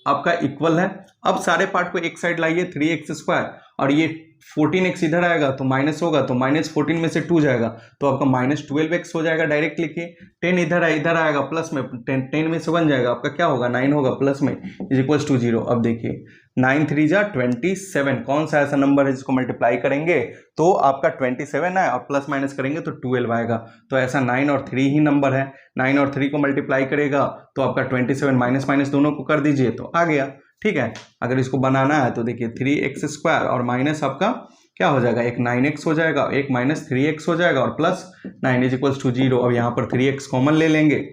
आपका इक्वल है, अब सारे पार्ट को एक साइड लाइए 3x² और ये 14x इधर आएगा तो माइनस होगा, तो -14 में से 2 जाएगा तो आपका -12x हो जाएगा। डायरेक्ट लिखिए। 10 इधर आएगा प्लस में, 10 में से 1 जाएगा, आपका क्या होगा 9 होगा प्लस में, इज इक्वल टू 0। अब देखिए 9 3 जा 27, कौन सा ऐसा नंबर है जिसको मल्टीप्लाई करेंगे तो आपका 27 है और प्लस माइनस करेंगे तो 12 आएगा। तो ऐसा 9 और 3 ही नंबर है। 9 और 3 को मल्टीप्लाई करेगा तो आपका 27 माइनस माइनस दोनों को कर दीजिए तो आ गया। ठीक है, अगर इसको बनाना है तो देखिए 3x² और माइनस आपका क्या हो जाएगा, एक 9x हो जाएगा, एक माइनस 3x हो जाएगा और प्लस 9 इज इक्वल टू 0। अब यहाँ पर 3x कॉमन ले लेंगे,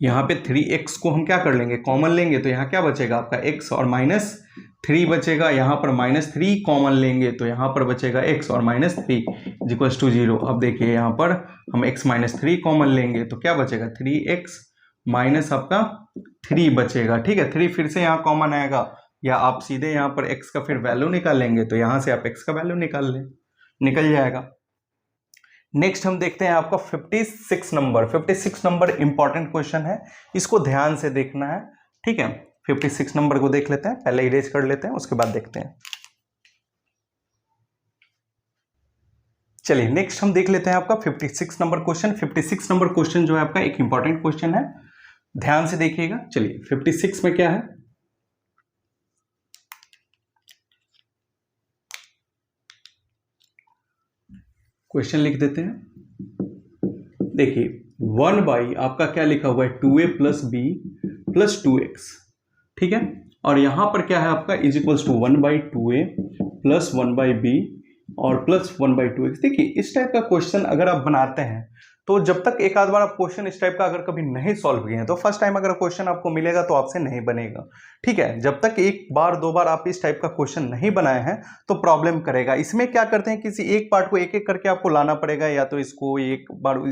यहाँ पे 3x को हम क्या कर लेंगे, कॉमन लेंगे, तो यहाँ क्या बचेगा आपका x और -3 बचेगा। यहाँ पर -3 कॉमन लेंगे तो यहाँ पर बचेगा x और -3 इज इक्वल टू 0। अब देखिए यहाँ पर हम x -3 कॉमन लेंगे तो क्या बचेगा, 3x माइनस आपका 3 बचेगा। ठीक है, 3 फिर से यहाँ कॉमन आएगा, या आप सीधे यहाँ पर x का फिर वैल्यू निकालेंगे तो यहाँ से आप x का वैल्यू निकल जाएगा। नेक्स्ट हम देखते हैं आपका 56 नंबर। 56 नंबर इंपॉर्टेंट क्वेश्चन है, इसको ध्यान से देखना है। ठीक है, 56 नंबर को देख लेते हैं, पहले इरेज कर लेते हैं उसके बाद देखते हैं। चलिए नेक्स्ट हम देख लेते हैं आपका 56 नंबर क्वेश्चन। 56 नंबर क्वेश्चन जो है आपका एक इंपॉर्टेंट क्वेश्चन है, ध्यान से देखिएगा। चलिए 56 में क्या है, क्वेश्चन लिख देते हैं। देखिए 1 आपका क्या लिखा हुआ है, 2a plus b plus 2x। ठीक है, और यहां पर क्या है आपका is equals to 1/2a plus 1/b और प्लस 1/2x। देखिए इस टाइप का क्वेश्चन अगर आप बनाते हैं तो जब तक एक आध बार आप क्वेश्चन इस टाइप का अगर कभी नहीं सॉल्व किए हैं तो फर्स्ट टाइम अगर क्वेश्चन आपको मिलेगा तो आपसे नहीं बनेगा। ठीक है, जब तक एक बार दो बार आप इस टाइप का क्वेश्चन नहीं बनाए हैं तो प्रॉब्लम करेगा। इसमें क्या करते हैं, किसी एक पार्ट को एक एक करके आपको लाना पड़ेगा, या तो इसको एक बार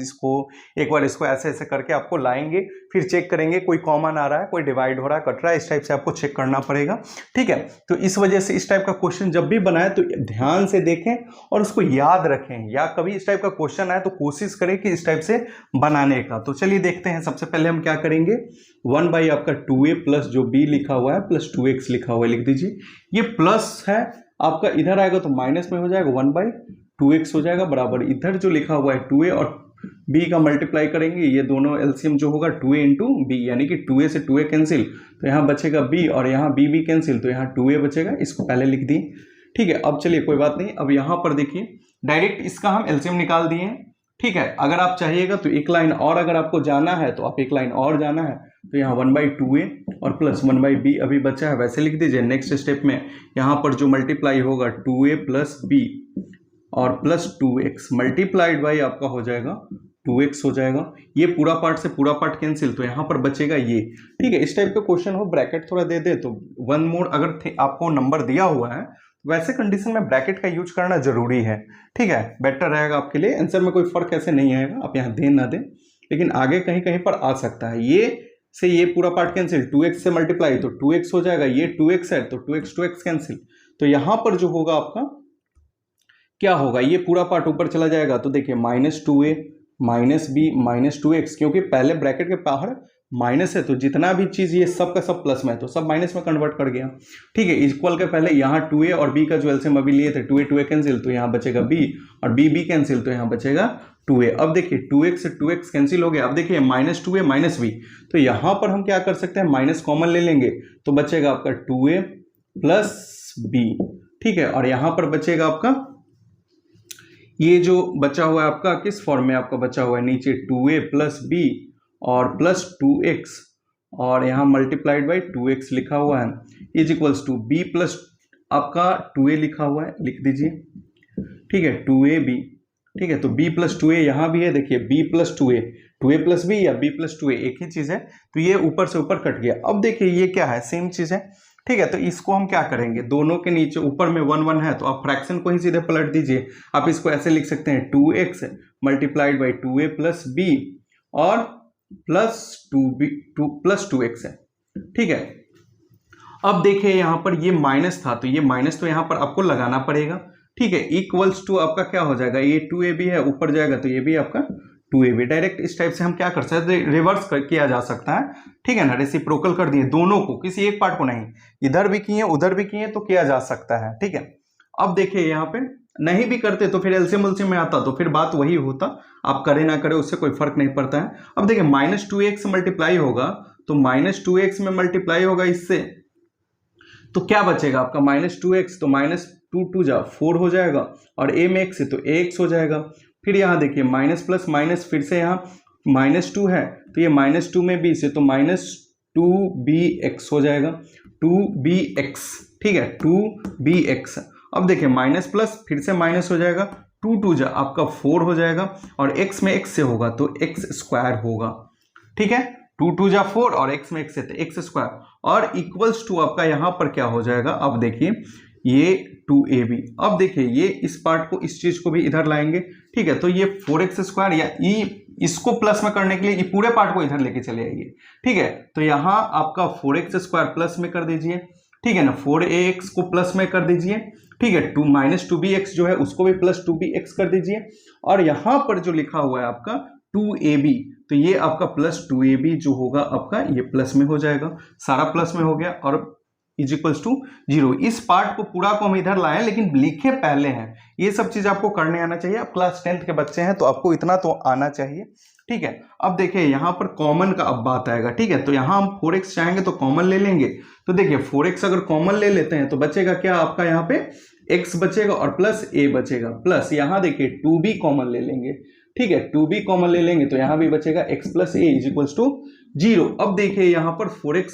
इसको ऐसे ऐसे करके आपको लाएंगे, फिर चेक करेंगे कोई कॉमन आ रहा है, कोई डिवाइड हो रहा है, कट रहा है, इस टाइप से आपको चेक करना पड़ेगा। ठीक है, तो इस वजह से इस टाइप का क्वेश्चन जब भी बनाए तो ध्यान से देखें और उसको याद रखें, या कभी इस टाइप का क्वेश्चन आए तो कोशिश करें कि इस टाइप से बनाने का। तो चलिए देखते हैं, सबसे पहले हम क्या करेंगे, 1 आपका 2a प्लस जो b लिखा हुआ है प्लस 2x लिखा हुआ है, लिख दीजिए। ये प्लस है आपका, इधर आएगा तो माइनस में हो जाएगा, 1/2x हो जाएगा, बराबर इधर जो लिखा हुआ है 2a और b का मल्टीप्लाई करेंगे, ये दोनों एलसीएम जो होगा 2a इंटू b, यानी कि 2a से 2a कैंसिल तो यहाँ बचेगा b और यहाँ b कैंसिल तो यहाँ 2a बचेगा, इसको पहले लिख दिए। ठीक है, अब चलिए कोई बात नहीं, अब यहाँ पर देखिए डायरेक्ट इसका हम एलसीएम निकाल दिए हैं। ठीक है, अगर आप चाहिएगा तो एक लाइन और अगर आपको जाना है तो आप एक लाइन और जाना है तो यहाँ 1/2a और प्लस 1/b अभी बचा है, वैसे लिख दीजिए। नेक्स्ट स्टेप में यहाँ पर जो मल्टीप्लाई होगा 2a प्लस b और प्लस 2x मल्टीप्लाइड बाई आपका हो जाएगा 2x हो जाएगा। ये पूरा पार्ट से पूरा पार्ट कैंसिल तो यहाँ पर बचेगा ये। ठीक है, इस टाइप का क्वेश्चन हो, ब्रैकेट थोड़ा दे दे तो वन मोर अगर आपको नंबर दिया हुआ है वैसे कंडीशन में ब्रैकेट का यूज करना जरूरी है। ठीक है, बेटर रहेगा आपके लिए, आंसर में कोई फर्क ऐसे नहीं आएगा, आप यहाँ दें ना दें, लेकिन आगे कहीं कहीं पर आ सकता है। ये से ये पूरा पार्ट कैंसिल, 2x से मल्टीप्लाई तो 2x हो जाएगा, ये 2x है तो 2x कैंसिल, तो यहाँ पर जो होगा आपका क्या होगा, ये पूरा पार्ट ऊपर चला जाएगा तो देखिए -2a -b -2x, क्योंकि पहले ब्रैकेट के बाहर माइनस है तो जितना भी चीज ये सब का सब प्लस में है तो सब माइनस में कन्वर्ट कर गया। ठीक है, इक्वल के पहले यहाँ 2a और b का जो एलसीएम अभी लिए थे 2a कैंसिल तो यहाँ बचेगा b और b कैंसिल तो यहाँ बचेगा 2a। अब देखिए 2x से 2x कैंसिल हो गया। अब देखिए -2a -b तो यहाँ पर हम क्या कर सकते हैं, माइनस कॉमन ले लेंगे तो बचेगा आपका 2a प्लस b। ठीक है, और यहाँ पर बचेगा आपका ये जो बचा हुआ है आपका किस फॉर्म में आपका बचा हुआ है, नीचे 2a प्लस b और प्लस 2x और यहाँ मल्टीप्लाइड बाई 2x लिखा हुआ है, is equals to b plus आपका 2a लिखा हुआ है, लिख दीजिए। ठीक है, 2ab। ठीक है, तो b प्लस 2a यहाँ भी है, देखिए b plus 2a plus b या b प्लस 2a एक ही चीज है, तो ये ऊपर से ऊपर कट गया। अब देखिए ये क्या है, सेम चीज है। ठीक है, तो इसको हम क्या करेंगे, दोनों के नीचे ऊपर में 1 1 है तो आप फ्रैक्शन को ही सीधे पलट दीजिए। आप इसको ऐसे लिख सकते हैं 2x multiplied by 2a plus b और प्लस 2b प्लस 2x है। ठीक है, अब देखिए यहाँ पर ये माइनस था तो ये माइनस तो यहाँ पर आपको लगाना पड़ेगा। ठीक है, इक्वल्स टू आपका क्या हो जाएगा, ये 2ab है ऊपर जाएगा तो ये भी आपका 2ab। डायरेक्ट इस टाइप से हम क्या कर सकते हैं, रिवर्स किया जा सकता है। ठीक है ना, रेसिप्रोकल कर दिए दोनों को, किसी एक पार्ट को नहीं, इधर भी किए उधर भी किए तो किया जा सकता है। ठीक है, अब देखिए यहाँ पे नहीं भी करते तो फिर एलसीएम उलसीएम में आता तो फिर बात वही होता, आप करें ना करें उससे कोई फर्क नहीं पड़ता है। अब देखिए -2x मल्टीप्लाई होगा तो -2x में मल्टीप्लाई होगा इससे, तो क्या बचेगा आपका -2x, तो -2 2 जा 4 हो जाएगा, और a में x है तो ax हो जाएगा। फिर यहाँ देखिए माइनस प्लस माइनस, फिर से यहाँ -2 है तो ये -2 में b से तो -2bx हो जाएगा, 2bx, ठीक है 2bx। अब देखिए माइनस प्लस फिर से माइनस हो जाएगा, 2 2 जा आपका 4 हो जाएगा, और x में x से होगा तो x स्क्वायर होगा, ठीक है 2 2 जा 4 और x में x है तो x स्क्वायर, और इक्वल्स टू आपका यहाँ पर क्या हो जाएगा, अब देखिए ये 2ab। अब देखिए ये इस पार्ट को, इस चीज को भी इधर लाएंगे, ठीक है, तो ये 4x स्क्वायर, या इसको प्लस में करने के लिए ये पूरे पार्ट को इधर लेके चले आइए, ठीक है, तो यहाँ आपका 4x स्क्वायर प्लस में कर दीजिए, ठीक है ना, 4ax को प्लस में कर दीजिए, ठीक है, -2bx जो है उसको भी प्लस 2bx कर दीजिए, और यहाँ पर जो लिखा हुआ है आपका 2ab, तो ये आपका प्लस 2ab जो होगा आपका ये प्लस में हो जाएगा, सारा प्लस में हो गया, और इज इक्वल्स टू 0। इस पार्ट को पूरा को हम इधर लाए लेकिन लिखे पहले हैं, ये सब चीज आपको करने आना चाहिए। आप क्लास 10th के बच्चे हैं तो आपको इतना तो आना चाहिए, ठीक है। अब देखिए यहाँ पर कॉमन का अब बात आएगा, ठीक है, तो यहाँ हम 4x चाहेंगे तो कॉमन ले लेंगे, तो देखिए 4x अगर कॉमन ले लेते हैं तो बचेगा क्या आपका, यहाँ पे x बचेगा और प्लस a बचेगा, प्लस यहाँ देखिए 2b कॉमन ले लेंगे, ठीक है 2b कॉमन ले लेंगे तो यहाँ भी बचेगा x plus a is equals to 0। अब देखिए यहाँ पर 4x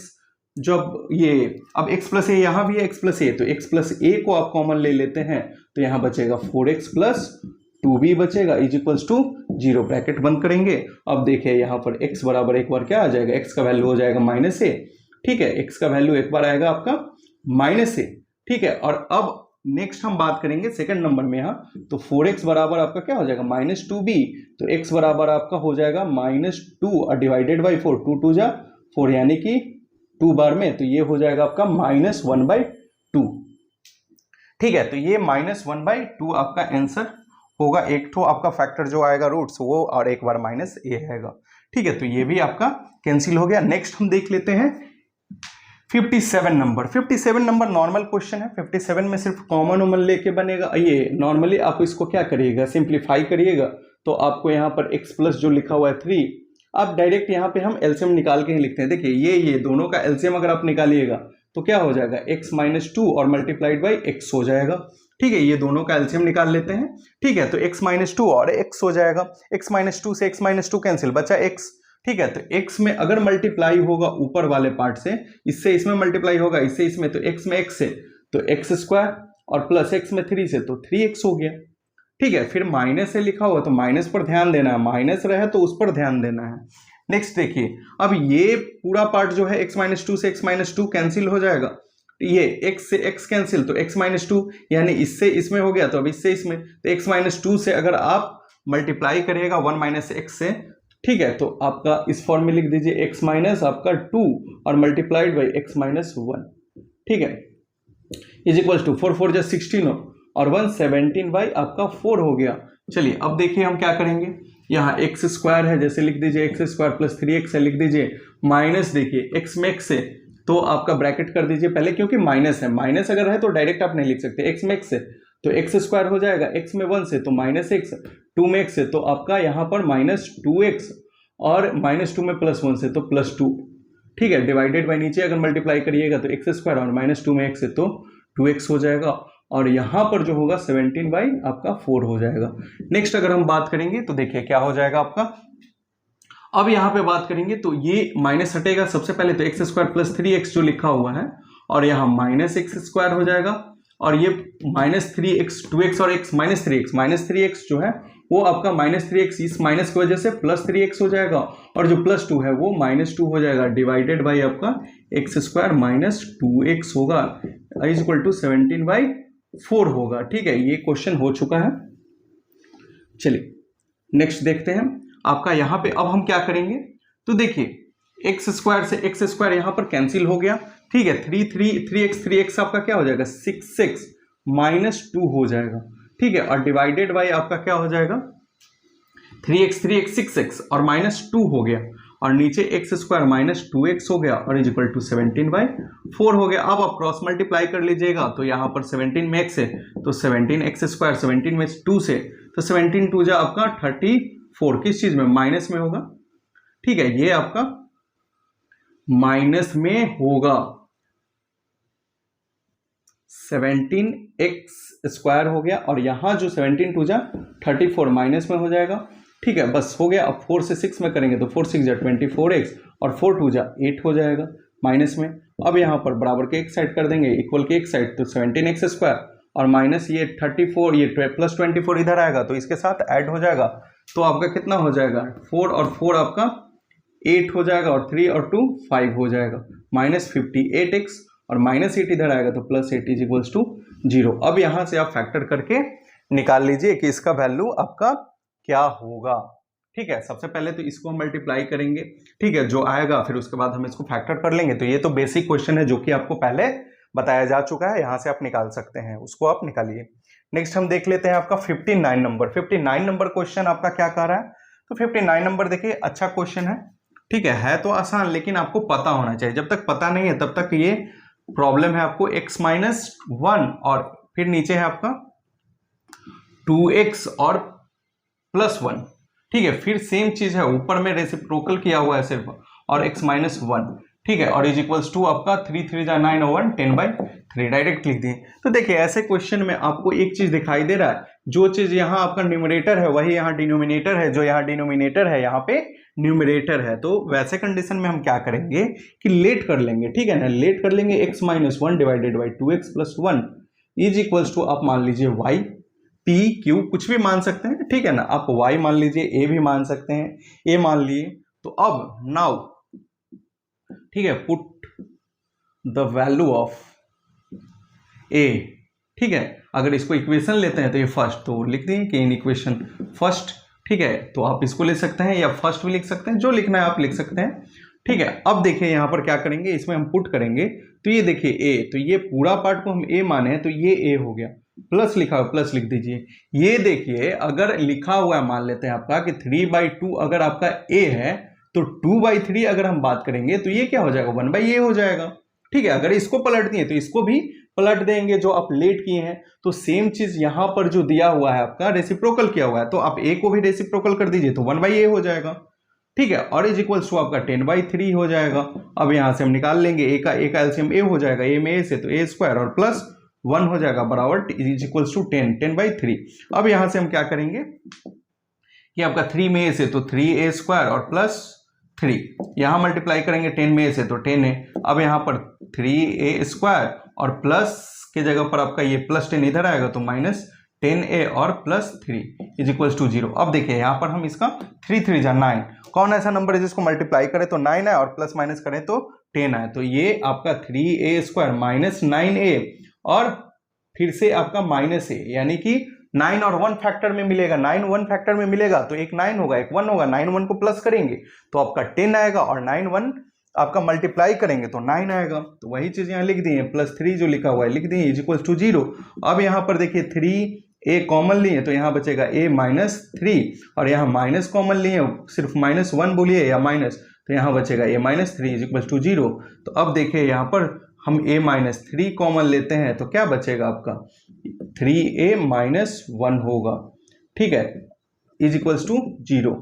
जब ये, अब x प्लस a यहाँ भी है x प्लस a, तो x प्लस a को आप कॉमन ले लेते हैं तो यहाँ बचेगा 4x प्लस 2b बचेगा इज इक्वल्स टू 0, ब्रैकेट बंद करेंगे। अब देखिए यहाँ पर x बराबर एक बार क्या आ जाएगा, x का वैल्यू हो जाएगा -a, ठीक है, x का वैल्यू एक बार आएगा आपका -a, ठीक है। और अब नेक्स्ट हम बात करेंगे सेकंड नंबर में यहाँ, तो 4x बराबर आपका क्या हो जाएगा -2b, तो x बराबर आपका हो जाएगा -2 और डिवाइडेड बाई 4, 2 2 जा 4 यानी कि 2 बार में, तो ये हो जाएगा आपका -1/2, ठीक है, तो ये -1/2 आपका आंसर होगा। एक तो आपका फैक्टर जो आएगा रूट्स वो, और एक बार -a आएगा, ठीक है, तो ये भी आपका कैंसिल हो गया। नेक्स्ट हम देख लेते हैं 57 नंबर। 57 नंबर नॉर्मल क्वेश्चन है, 57 में सिर्फ कॉमन उमन लेके बनेगा। ये नॉर्मली आप इसको क्या करिएगा, सिंप्लीफाई करिएगा, तो आपको यहाँ पर x प्लस जो लिखा हुआ है 3, आप डायरेक्ट यहाँ पे हम एलसीएम निकाल के ही लिखते हैं। देखिए ये दोनों का एलसीएम अगर आप निकालिएगा तो क्या हो जाएगा, x - 2 और मल्टीप्लाइड बाई x हो जाएगा, ठीक है, ये दोनों का एलसीएम निकाल लेते हैं, ठीक है, तो x - 2 और x हो जाएगा, x - 2 से x - 2 कैंसिल, बचा x, ठीक है, तो x में अगर मल्टीप्लाई होगा ऊपर वाले पार्ट से, इससे इसमें मल्टीप्लाई होगा, इससे इसमें, तो x में x से तो x स्क्वायर, और प्लस x में 3 से तो 3x हो गया, ठीक है। फिर माइनस से लिखा हुआ तो माइनस पर ध्यान देना है, माइनस रहे तो उस पर ध्यान देना है। नेक्स्ट देखिए, अब ये पूरा पार्ट जो है x - 2 से x - 2 कैंसिल हो जाएगा, ये x से x कैंसिल, तो x - 2 यानी इससे इसमें हो गया, तो अब इससे इसमें, तो x - 2 से अगर आप मल्टीप्लाई करिएगा 1 - x से, ठीक है, तो आपका इस फॉर्म में लिख दीजिए x माइनस आपका 2 और मल्टीप्लाइड बाई x - 1, ठीक है, इज इक्वल टू 4 4 जा 16 और 117 बाई आपका 4 हो गया। चलिए अब देखिए हम क्या करेंगे, यहाँ x स्क्वायर है, जैसे लिख दीजिए x स्क्वायर प्लस 3x है, लिख दीजिए माइनस, देखिए x में x से तो आपका ब्रैकेट कर दीजिए पहले, क्योंकि माइनस है, माइनस अगर है तो डायरेक्ट आप नहीं लिख सकते, x में x से तो x स्क्वायर हो जाएगा, x में 1 से तो -x, 2 में x से तो आपका यहाँ पर -2x, और -2 में +1 से तो +2, ठीक है, डिवाइडेड बाई नीचे अगर मल्टीप्लाई करिएगा तो x स्क्वायर और -2 में x से तो 2x हो जाएगा, और यहाँ पर जो होगा 17 बाई आपका 4 हो जाएगा। नेक्स्ट अगर हम बात करेंगे तो देखिए क्या हो जाएगा आपका, अब यहाँ पे बात करेंगे तो ये माइनस हटेगा, सबसे पहले तो x स्क्वायर प्लस 3x जो लिखा हुआ है, और यहाँ -x स्क्वायर हो जाएगा, और ये -3x 2x और x -3x जो है वो आपका -3x इस माइनस की वजह से +3x हो जाएगा, और जो +2 है वो -2 हो जाएगा, डिवाइडेड बाई आपका x स्क्वायर -2x होगा इज इक्वल टू 17 बाई 4 होगा, ठीक है, ये क्वेश्चन हो चुका है। चलिए नेक्स्ट देखते हैं आपका, यहाँ पे अब हम क्या करेंगे, तो देखिए x स्क्वायर से x स्क्वायर यहाँ पर कैंसिल हो गया, ठीक है, 3x आपका क्या हो जाएगा 6x -2 हो जाएगा, ठीक है, और डिवाइडेड बाई आपका क्या हो जाएगा 3x 6x और -2 हो गया, और नीचे एक्स स्क्वायर माइनस 2x हो गया और इज इक्वल टू 17/4 हो गया। अब आप क्रॉस मल्टीप्लाई कर लीजिएगा तो यहाँ पर 17 में x है तो 17x स्क्वायर, 17 में 2 से तो 17 2 जा आपका 34, किस चीज में, माइनस में होगा। ठीक है, ये आपका माइनस में होगा, 17x स्क्वायर हो गया और यहां जो 17 2 जा 34 माइनस में हो जाएगा। ठीक है, बस हो गया। अब 4 से 6 में करेंगे तो 4 6 जा 24x और 4 2 जा 8 हो जाएगा माइनस में। अब यहाँ पर बराबर के एक साइड कर देंगे, इक्वल के एक साइड, तो 17x स्क्वायर और माइनस ये 34, ये प्लस 24 इधर आएगा तो इसके साथ ऐड हो जाएगा। तो आपका कितना हो जाएगा, 4 और 4 आपका 8 हो जाएगा और 3 और 2 5 हो जाएगा, माइनस 58x और माइनस 8 इधर आएगा तो प्लस 8 इज इक्वल्स टू 0। अब यहां से आप फैक्टर करके निकाल लीजिए कि इसका वैल्यू आपका क्या होगा। ठीक है, सबसे पहले तो इसको हम मल्टीप्लाई करेंगे। ठीक है, जो आएगा फिर उसके बाद हम इसको फैक्टर कर लेंगे। तो ये तो बेसिक क्वेश्चन है जो कि आपको पहले बताया जा चुका है, यहां से आप निकाल सकते हैं, उसको आप निकालिए। नेक्स्ट हम देख लेते हैं आपका 59 नंबर। 59 नंबर क्वेश्चन आपका क्या कह रहा है, तो 59 नंबर देखिए अच्छा क्वेश्चन है। ठीक है तो आसान, लेकिन आपको पता होना चाहिए। जब तक पता नहीं है तब तक ये प्रॉब्लम है आपको। x माइनस 1 और फिर नीचे है आपका 2x और प्लस 1। ठीक है, फिर सेम चीज है, ऊपर में रेसिप्रोकल किया हुआ है सिर्फ, और x माइनस 1। ठीक है, और इज इक्वल्स टू आपका 3 3 जा 9 और 1 10/3 डायरेक्ट लिख दिए। तो देखिए ऐसे क्वेश्चन में आपको एक चीज दिखाई दे रहा है, जो चीज यहाँ आपका न्यूमरेटर है वही यहाँ डिनोमिनेटर है, जो यहाँ डिनोमिनेटर है यहाँ पे न्यूमरेटर है। तो वैसे कंडीशन में हम क्या करेंगे कि लेट कर लेंगे। ठीक है ना, लेट कर लेंगे, x minus 1 divided by 2x plus 1 is equals to आप मान लीजिए y, p, q कुछ भी मान सकते हैं। ठीक है ना, आप y मान लीजिए, a भी मान सकते हैं, a मान लिए। तो अब नाउ ठीक है, put the value of a। ठीक है, अगर इसको इक्वेशन लेते हैं तो ये फर्स्ट, तो लिख दें कि इन इक्वेशन फर्स्ट। ठीक है, तो आप इसको ले सकते हैं या फर्स्ट भी लिख सकते हैं, जो लिखना है आप लिख सकते हैं। ठीक है, अब देखिए यहां पर क्या करेंगे, इसमें हम पुट करेंगे तो ये देखिए a, तो ये पूरा पार्ट को हम a माने हैं तो ये a हो गया, प्लस लिखा हुआ प्लस लिख दीजिए। ये देखिए अगर लिखा हुआ है, मान लेते हैं आपका कि 3/2 अगर आपका a है तो 2/3 अगर हम बात करेंगे तो ये क्या हो जाएगा, 1/a हो जाएगा। ठीक है, अगर इसको पलट दिए तो इसको भी पलट देंगे जो आप लेट किए हैं। तो सेम चीज यहां पर जो दिया हुआ है आपका रेसिप्रोकल किया हुआ है, तो आप a को भी रेसिप्रोकल कर दीजिए तो 1/a हो जाएगा। ठीक है, और इज इक्वल्स टू आपका 10/3 हो जाएगा। अब यहां से हम निकाल लेंगे a का एलसीएम a हो जाएगा, a में a से तो a स्क्वायर और प्लस 1 हो जाएगा बराबर इज इक्वल्स टू 10/3। अब यहां से हम क्या करेंगे कि आपका 3 में a से तो 3a स्क्वायर और प्लस 3, यहां मल्टीप्लाई करेंगे 10 में a से तो 10a। अब यहां पर 3a स्क्वायर और प्लस के जगह पर आपका ये प्लस 10 इधर आएगा तो माइनस 10a और प्लस 3 इज इक्वल्स टू 0। अब देखिए यहां पर हम इसका 3 3 जा 9, कौन ऐसा नंबर है जिसको मल्टीप्लाई करें तो 9 आए और प्लस माइनस करें तो 10 आए। तो ये आपका 3a स्क्वायर माइनस 9a और फिर से आपका माइनस a, यानी कि 9 और 1 फैक्टर में मिलेगा। 9 1 फैक्टर में मिलेगा तो एक 9 होगा एक 1 होगा, 9 1 को प्लस करेंगे तो आपका 10 आएगा और 9 1 आपका मल्टीप्लाई करेंगे तो 9 आएगा। तो वही चीज यहाँ लिख दिए, प्लस 3 जो लिखा हुआ है लिख दिए इज इक्वल्स टू 0। अब यहाँ पर देखिए 3a कॉमन लिए तो यहाँ बचेगा a माइनस 3 और यहाँ माइनस कॉमन लिए, सिर्फ माइनस 1 बोलिए या माइनस, तो यहाँ बचेगा a minus 3 is equals to 0। तो अब देखिए यहाँ पर हम a माइनस 3 कॉमन लेते हैं तो क्या बचेगा आपका 3a माइनस 1 होगा। ठीक है, इज इक्वल्स टू 0।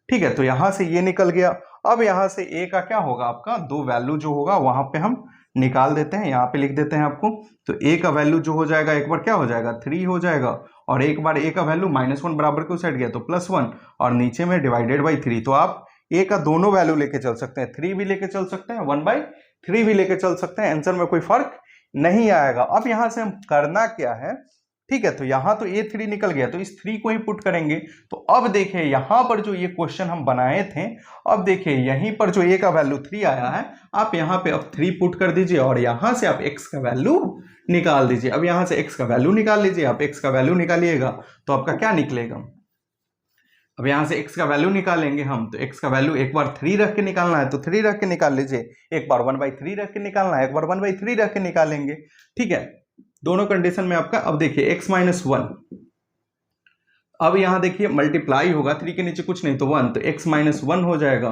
ठीक है, तो यहां से ये निकल गया। अब यहां से a का क्या होगा आपका, दो वैल्यू जो होगा वहां पे हम निकाल देते हैं, यहाँ पे लिख देते हैं आपको। तो a का वैल्यू जो हो जाएगा एक बार क्या हो जाएगा 3 हो जाएगा और एक बार a का वैल्यू -1 बराबर के उस साइड गया तो +1 और नीचे में डिवाइडेड बाई 3। तो आप a का दोनों वैल्यू लेके चल सकते हैं, 3 भी लेके चल सकते हैं, 1/3 भी लेके चल सकते हैं, आंसर में कोई फर्क नहीं आएगा। अब यहां से हम करना क्या है, ठीक है, तो यहां तो a3 निकल गया तो इस 3 को ही पुट करेंगे। तो अब देखिए यहां पर जो ये क्वेश्चन हम बनाए थे, अब देखिए यहीं पर जो a का वैल्यू 3 आया है, आप यहां पे अब 3 पुट कर दीजिए और यहां से आप x का वैल्यू निकाल दीजिए। अब यहां से x का वैल्यू निकाल लीजिए, आप x का वैल्यू निकालिएगा तो आपका क्या निकलेगा, अब यहां से x का वैल्यू निकालेंगे हम, तो x का वैल्यू एक बार 3 रख के निकालना है तो 3 रख के निकाल लीजिए, एक बार 1/3 रख के निकालना है, एक बार 1/3 रख के निकालेंगे। ठीक है, दोनों कंडीशन में आपका। अब देखिए x माइनस 1, अब यहां देखिए मल्टीप्लाई होगा, 3 के नीचे कुछ नहीं तो 1, तो x माइनस 1 हो जाएगा।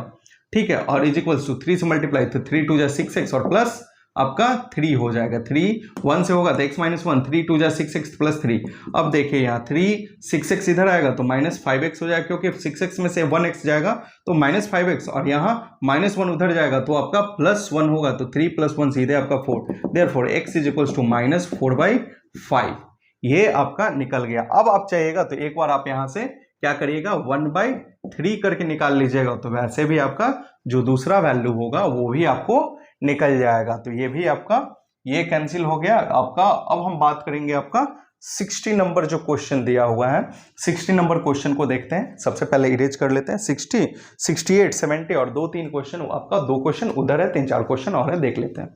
ठीक है, और इज इक्वल्स टू 3 से मल्टीप्लाई तो 3 2 जा 6x और प्लस आपका 3 हो जाएगा। 3 1 से होगा तो x माइनस 1, 3 2 जा 6x प्लस 3। अब देखिए यहाँ 3 6x इधर आएगा तो माइनस 5x हो जाएगा, क्योंकि 6x में से 1x जाएगा तो माइनस 5x, और यहाँ माइनस 1 उधर जाएगा तो आपका प्लस 1 होगा, तो 3 + 1 सीधे आपका 4। Therefore x is equals to minus 4/5। ये आपका निकल गया। अब आप चाहिएगा तो एक बार आप यहाँ से क्या करिएगा 1/3 करके निकाल लीजिएगा, तो वैसे भी आपका जो दूसरा वैल्यू होगा वो भी आपको निकल जाएगा। तो ये भी आपका ये कैंसिल हो गया आपका। अब हम बात करेंगे आपका 60 नंबर जो क्वेश्चन दिया हुआ है, 60 नंबर क्वेश्चन को देखते हैं। सबसे पहले इरेज कर लेते हैं 60, 68, 70 और 2-3 क्वेश्चन आपका, 2 क्वेश्चन उधर है, 3-4 क्वेश्चन और है, देख लेते हैं।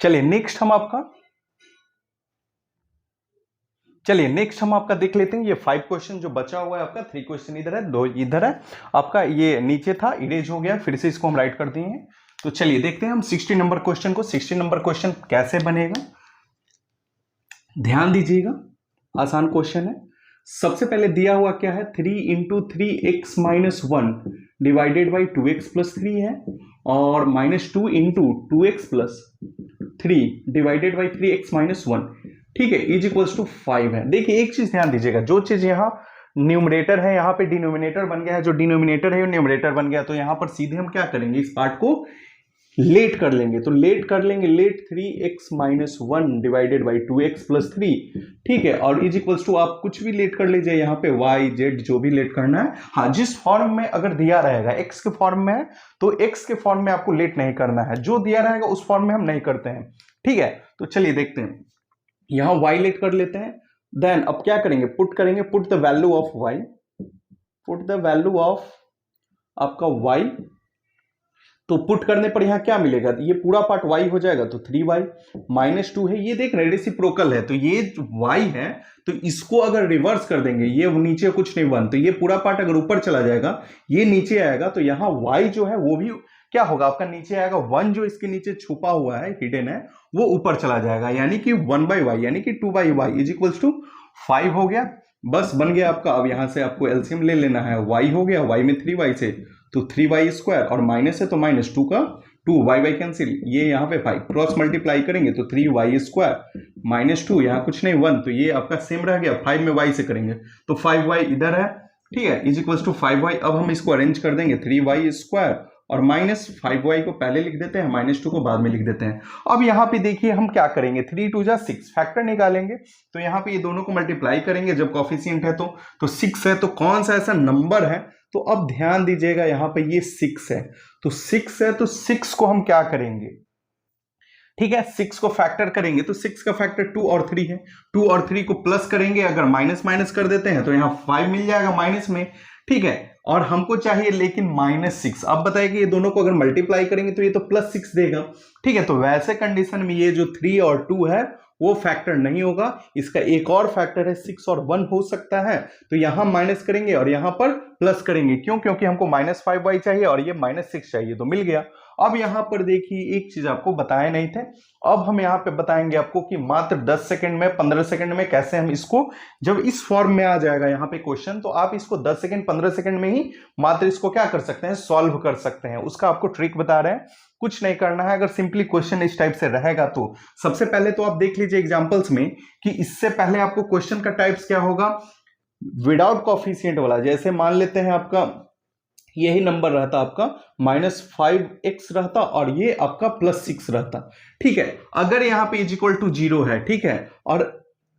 चलिए नेक्स्ट हम आपका देख लेते हैं। ये 5 क्वेश्चन जो बचा हुआ है आपका, 3 क्वेश्चन इधर है, 2 इधर है आपका, ये नीचे था इरेज हो गया, फिर से इसको हम राइट कर दिए हैं। तो चलिए देखते हैं हम 60 नंबर क्वेश्चन को। 60 नंबर क्वेश्चन कैसे बनेगा, ध्यान दीजिएगा, आसान क्वेश्चन है। सबसे पहले दिया हुआ क्या है, 3 × 3x - 1 डिवाइडेड बाई 2x + 3 है, और -2 × 2x + 3 डिवाइडेड बाई 3x - 1, ठीक है, इज इक्वल्स टू 5 है। देखिए एक चीज ध्यान दीजिएगा, जो चीज यहाँ न्यूमरेटर है यहाँ पे डिनोमिनेटर बन गया है, जो डिनोमिनेटर है वो न्यूमरेटर बन गया, तो यहाँ पर सीधे हम क्या करेंगे, इस पार्ट को लेट कर लेंगे। तो लेट कर लेंगे, late 3x - 1 divided by 2x + 3, ठीक है, और इज इक्वल्स टू आप कुछ भी लेट कर लीजिए यहाँ पे, y z जो भी लेट करना है। हाँ, जिस फॉर्म में अगर दिया रहेगा x के फॉर्म में है तो x के फॉर्म में आपको लेट नहीं करना है, जो दिया रहेगा उस फॉर्म में हम नहीं करते हैं, ठीक है। तो चलिए देखते हैं, यहाँ y लेट कर लेते हैं, देन अब क्या करेंगे, पुट करेंगे, put the value of y, put the value of आपका y। तो पुट करने पर यहां क्या मिलेगा, ये पूरा पार्ट y हो जाएगा, तो 3y -2 है, ये देख रहे रेसिप्रोकल है, तो ये y है, तो इसको अगर रिवर्स कर देंगे, ये नीचे कुछ नहीं 1, तो ये पूरा पार्ट अगर ऊपर चला जाएगा, ये नीचे आएगा, तो यहाँ y जो है वो भी क्या होगा आपका, नीचे आएगा। 1 जो इसके नीचे छुपा हुआ है, हिडन है, वो ऊपर चला जाएगा, यानी कि 1/y यानी कि 2/y इज इक्वल्स टू 5 हो गया। बस बन गया आपका। अब यहां से आपको एलसीएम ले लेना है, y हो गया, y में 3y से तो 3y² और माइनस है तो -2 का 2, y कैंसिल, ये यहाँ पे 5 क्रॉस मल्टीप्लाई करेंगे तो 3y² -2 यहाँ कुछ नहीं 1, तो ये आपका सेम रह गया। 5 में y से करेंगे तो 5y इधर है, ठीक है, इज इक्वल्स टू 5y। अब हम इसको अरेंज कर देंगे, 3y² और -5y को पहले लिख देते हैं, -2 को बाद में लिख देते हैं। अब यहाँ पे देखिए हम क्या करेंगे, 3 2 जा 6 फैक्टर निकालेंगे, तो यहाँ पे ये दोनों को मल्टीप्लाई करेंगे जब कॉफिशिएंट है तो 6 है, तो कौन सा ऐसा नंबर है, तो अब ध्यान दीजिएगा यहाँ पे ये 6 है, तो 6 है, तो 6 को हम क्या करेंगे, ठीक है, 6 को फैक्टर करेंगे, तो 6 का फैक्टर 2 और 3 है, 2 और 3 को प्लस करेंगे, अगर माइनस कर देते हैं तो यहाँ 5 मिल जाएगा माइनस में, ठीक है, और हमको चाहिए लेकिन -6। अब बताइए कि ये दोनों को अगर मल्टीप्लाई करेंगे तो ये तो +6 देगा, ठीक है, तो वैसे कंडीशन में ये जो 3 और 2 है वो फैक्टर नहीं होगा, इसका एक और फैक्टर है 6 और 1 हो सकता है, तो यहां माइनस करेंगे और यहां पर प्लस करेंगे, क्यों, क्योंकि हमको -5y चाहिए और ये -6 चाहिए, तो मिल गया। अब यहां पर देखिए एक चीज आपको बताए नहीं थे, अब हम यहां पे बताएंगे आपको कि मात्र 10 सेकंड में 15 सेकंड में कैसे हम इसको, जब इस फॉर्म में आ जाएगा यहाँ पे क्वेश्चन, तो आप इसको 10 सेकंड 15 सेकंड में ही मात्र इसको क्या कर सकते हैं, सॉल्व कर सकते हैं। उसका आपको ट्रिक बता रहे हैं, कुछ नहीं करना है। अगर सिंपली क्वेश्चन इस टाइप से रहेगा तो सबसे पहले तो आप देख लीजिए एग्जांपल्स में कि इससे पहले आपको क्वेश्चन का टाइप्स क्या होगा, विदाउट कॉफिशिएंट वाला। जैसे मान लेते हैं आपका यही नंबर रहता आपका -5x रहता और ये आपका +6 रहता, ठीक है। अगर यहाँ पे =0 है, ठीक है, और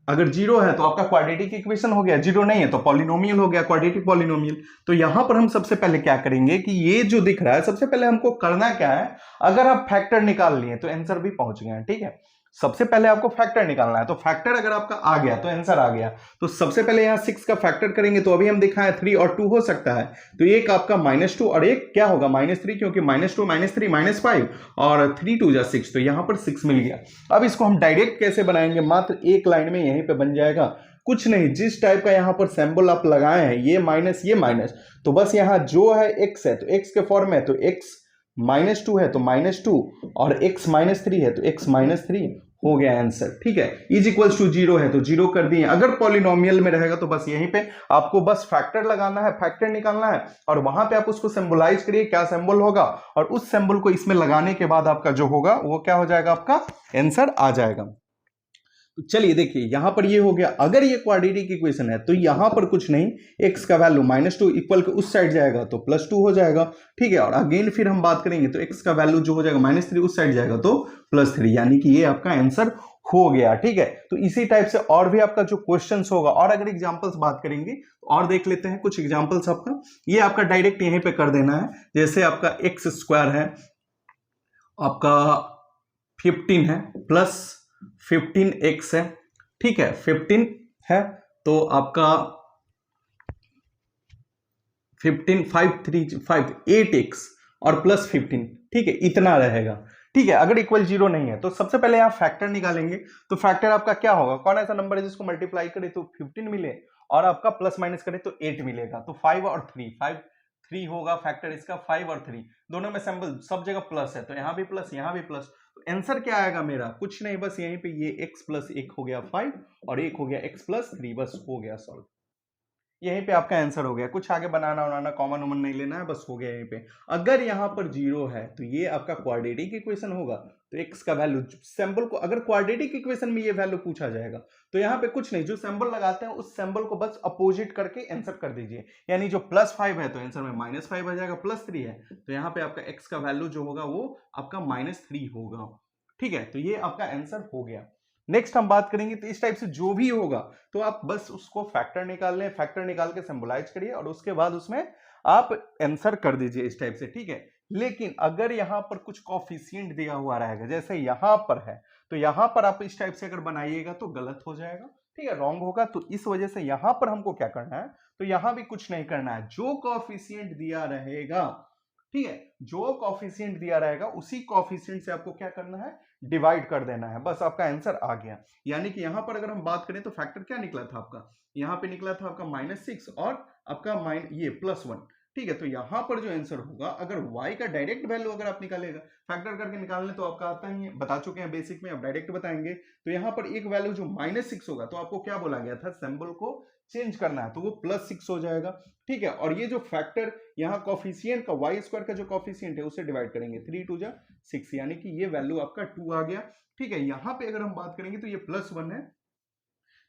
अगर 0 है तो आपका क्वाड्रेटिक इक्वेशन हो गया, 0 नहीं है तो पॉलिनोमियल हो गया, क्वाड्रेटिक पॉलिनोमियल। तो यहां पर हम सबसे पहले क्या करेंगे कि ये जो दिख रहा है, सबसे पहले हमको करना क्या है, अगर आप फैक्टर निकाल लिए तो आंसर भी पहुंच गए, ठीक है। सबसे पहले आपको फैक्टर निकालना है, तो फैक्टर अगर आपका आ गया तो आंसर आ गया। तो सबसे पहले यहाँ 6 का फैक्टर करेंगे, तो अभी हम दिखाएं 3 और 2 हो सकता है, तो एक आपका -2 और एक क्या होगा -3, क्योंकि -2 -3 -5 और 3 2 जा 6, तो यहां पर 6 मिल गया। अब इसको हम डायरेक्ट कैसे बनाएंगे, मात्र एक लाइन में यहीं पे बन जाएगा, कुछ नहीं, जिस टाइप का यहाँ पर सिंबल आप लगाए हैं, ये माइनस, तो बस यहाँ जो है x है तो x के फॉर्म में है, तो x -2 है तो -2, और x -3 है तो x -3, हो गया आंसर। ठीक है, इज इक्वल्स टू 0 है तो 0 कर दिए। अगर पॉलिनोमियल में रहेगा तो बस यहीं पे आपको बस फैक्टर लगाना है, फैक्टर निकालना है, और वहां पे आप उसको सिंबलाइज करिए क्या सिंबल होगा, और उस सिंबल को इसमें लगाने के बाद आपका जो होगा वो क्या हो जाएगा, आपका आंसर आ जाएगा। तो चलिए देखिए यहां पर ये हो गया। अगर ये क्वाड्रेटिक इक्वेशन है तो यहां पर कुछ नहीं, x का वैल्यू -2 इक्वल के उस साइड जाएगा तो +2 हो जाएगा। ठीक है, और अगेन फिर हम बात करेंगे तो x का वैल्यू जो हो जाएगा -3 उस साइड जाएगा तो +3, यानी कि ये आपका आंसर हो गया। ठीक है, तो इसी टाइप से और भी आपका जो क्वेश्चंस होगा, और अगर एग्जांपल्स बात करेंगे तो और देख लेते हैं कुछ एग्जांपल्स आपका। ये आपका डायरेक्ट यहीं पे कर देना है, जैसे आपका x² है, आपका 15 है, प्लस 15x है। ठीक है, 15 है तो आपका 15 5 3 5 8x और प्लस 15। ठीक है, इतना रहेगा। ठीक है, अगर इक्वल 0 नहीं है तो सबसे पहले यहां फैक्टर निकालेंगे। तो फैक्टर आपका क्या होगा, कौन ऐसा नंबर है जिसको मल्टीप्लाई करे तो 15 मिले और आपका प्लस माइनस करे तो 8 मिलेगा। तो 5 और 3 होगा फैक्टर इसका, 5 और 3 दोनों में सिंबल सब जगह प्लस है, तो यहां भी प्लस यहां भी प्लस। तो आंसर क्या आएगा मेरा, कुछ नहीं, बस यहीं पे ये x प्लस 1 हो गया 5 और 1 हो गया x प्लस 3, बस हो गया सॉल्व। यहीं पे आपका आंसर हो गया, कुछ आगे बनाना उनाना कॉमन उमन नहीं लेना है, बस हो गया यहीं पे। अगर यहां पर 0 है तो ये आपका क्वाड्रेटिक इक्वेशन होगा। तो x का वैल्यू सिंबल को, अगर क्वाड्रेटिक इक्वेशन में ये वैल्यू पूछा जाएगा तो यहाँ पे कुछ नहीं, जो सिंबल लगाते हैं उस सिंबल को बस अपोजिट करके आंसर कर दीजिए। यानी जो +5 है तो आंसर में -5 आ जाएगा, +3 है तो यहाँ पे आपका x का वैल्यू जो होगा वो आपका -3 होगा। ठीक है, तो ये आपका आंसर हो गया। नेक्स्ट हम बात करेंगे, तो इस टाइप से जो भी होगा तो आप बस उसको फैक्टर निकाल लें, फैक्टर निकाल के सिंबलाइज करिए और उसके बाद उसमें आप आंसर कर दीजिए इस टाइप से। ठीक है, लेकिन अगर यहां पर कुछ कॉफिशिएंट दिया हुआ रहेगा, जैसे यहां पर है, तो यहां पर आप इस टाइप से अगर बनाइएगा तो गलत हो जाएगा। ठीक है, रॉन्ग होगा। तो इस वजह से यहां पर हमको क्या करना है, तो यहां भी कुछ नहीं करना है, जो कॉफिशिएंट दिया रहेगा, ठीक है, जो कॉफिशिएंट दिया रहेगा उसी कॉफिशिएंट से आपको क्या करना है, डिवाइड कर देना है, बस आपका आंसर आ गया। यानी कि यहां पर अगर हम बात करें तो फैक्टर क्या निकला था आपका, यहां पे निकला था आपका -6 और आपका ये +1। ठीक है, तो यहां पर जो आंसर होगा, अगर y का डायरेक्ट वैल्यू अगर आप निकालेगा, फैक्टर करके निकालने तो आपका आता ही है, बता चुके हैं बेसिक में, अब डायरेक्ट बताएंगे। तो यहां पर एक वैल्यू जो -6 होगा तो आपको क्या बोला गया था, सिंबल को चेंज करना है, तो वो +6 हो जाएगा। ठीक है, और ये जो फैक्टर यहाँ कॉफिशिएंट का y² का जो कॉफिशिएंट है उसे डिवाइड करेंगे, 3 2 जा 6, यानी कि ये वैल्यू आपका 2 आ गया। ठीक है, यहां पे अगर हम बात करेंगे तो ये +1 है,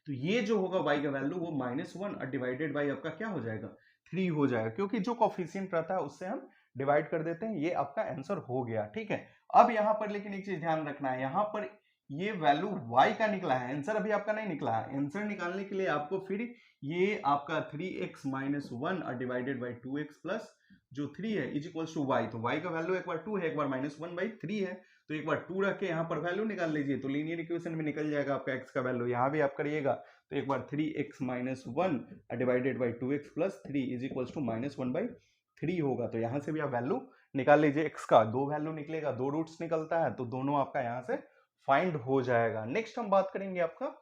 तो ये जो होगा y का वैल्यू वो -1 और डिवाइडेड बाई आपका क्या हो जाएगा, 3 हो जाएगा, क्योंकि जो कॉफिशिएंट रहता है उससे हम डिवाइड कर देते हैं। ये आपका आंसर हो गया। ठीक है, अब यहां पर लेकिन एक चीज ध्यान रखना है, यहां पर ये वैल्यू y का निकला है, आंसर अभी आपका नहीं निकला है। आंसर निकालने के लिए आपको फिर ये आपका 3x - 1 और डिवाइडेड बाई 2x प्लस जो 3 है इज इक्वल्स टू y। तो y का वैल्यू एक बार 2 है, एक बार -1/3 है, तो एक बार 2 रख के यहाँ पर वैल्यू निकाल लीजिए, तो लीनियर इक्वेशन में निकल जाएगा आपका x का वैल्यू। यहाँ भी आप करिएगा तो एक बार 3x - 1 divided by 2x plus 3 is equals to -1/3 होगा। तो यहाँ से भी आप वैल्यू निकाल लीजिए x का, दो वैल्यू निकलेगा, दो रूट्स निकलता है, तो दोनों आपका यहाँ से फाइंड हो जाएगा। नेक्स्ट हम बात करेंगे आपका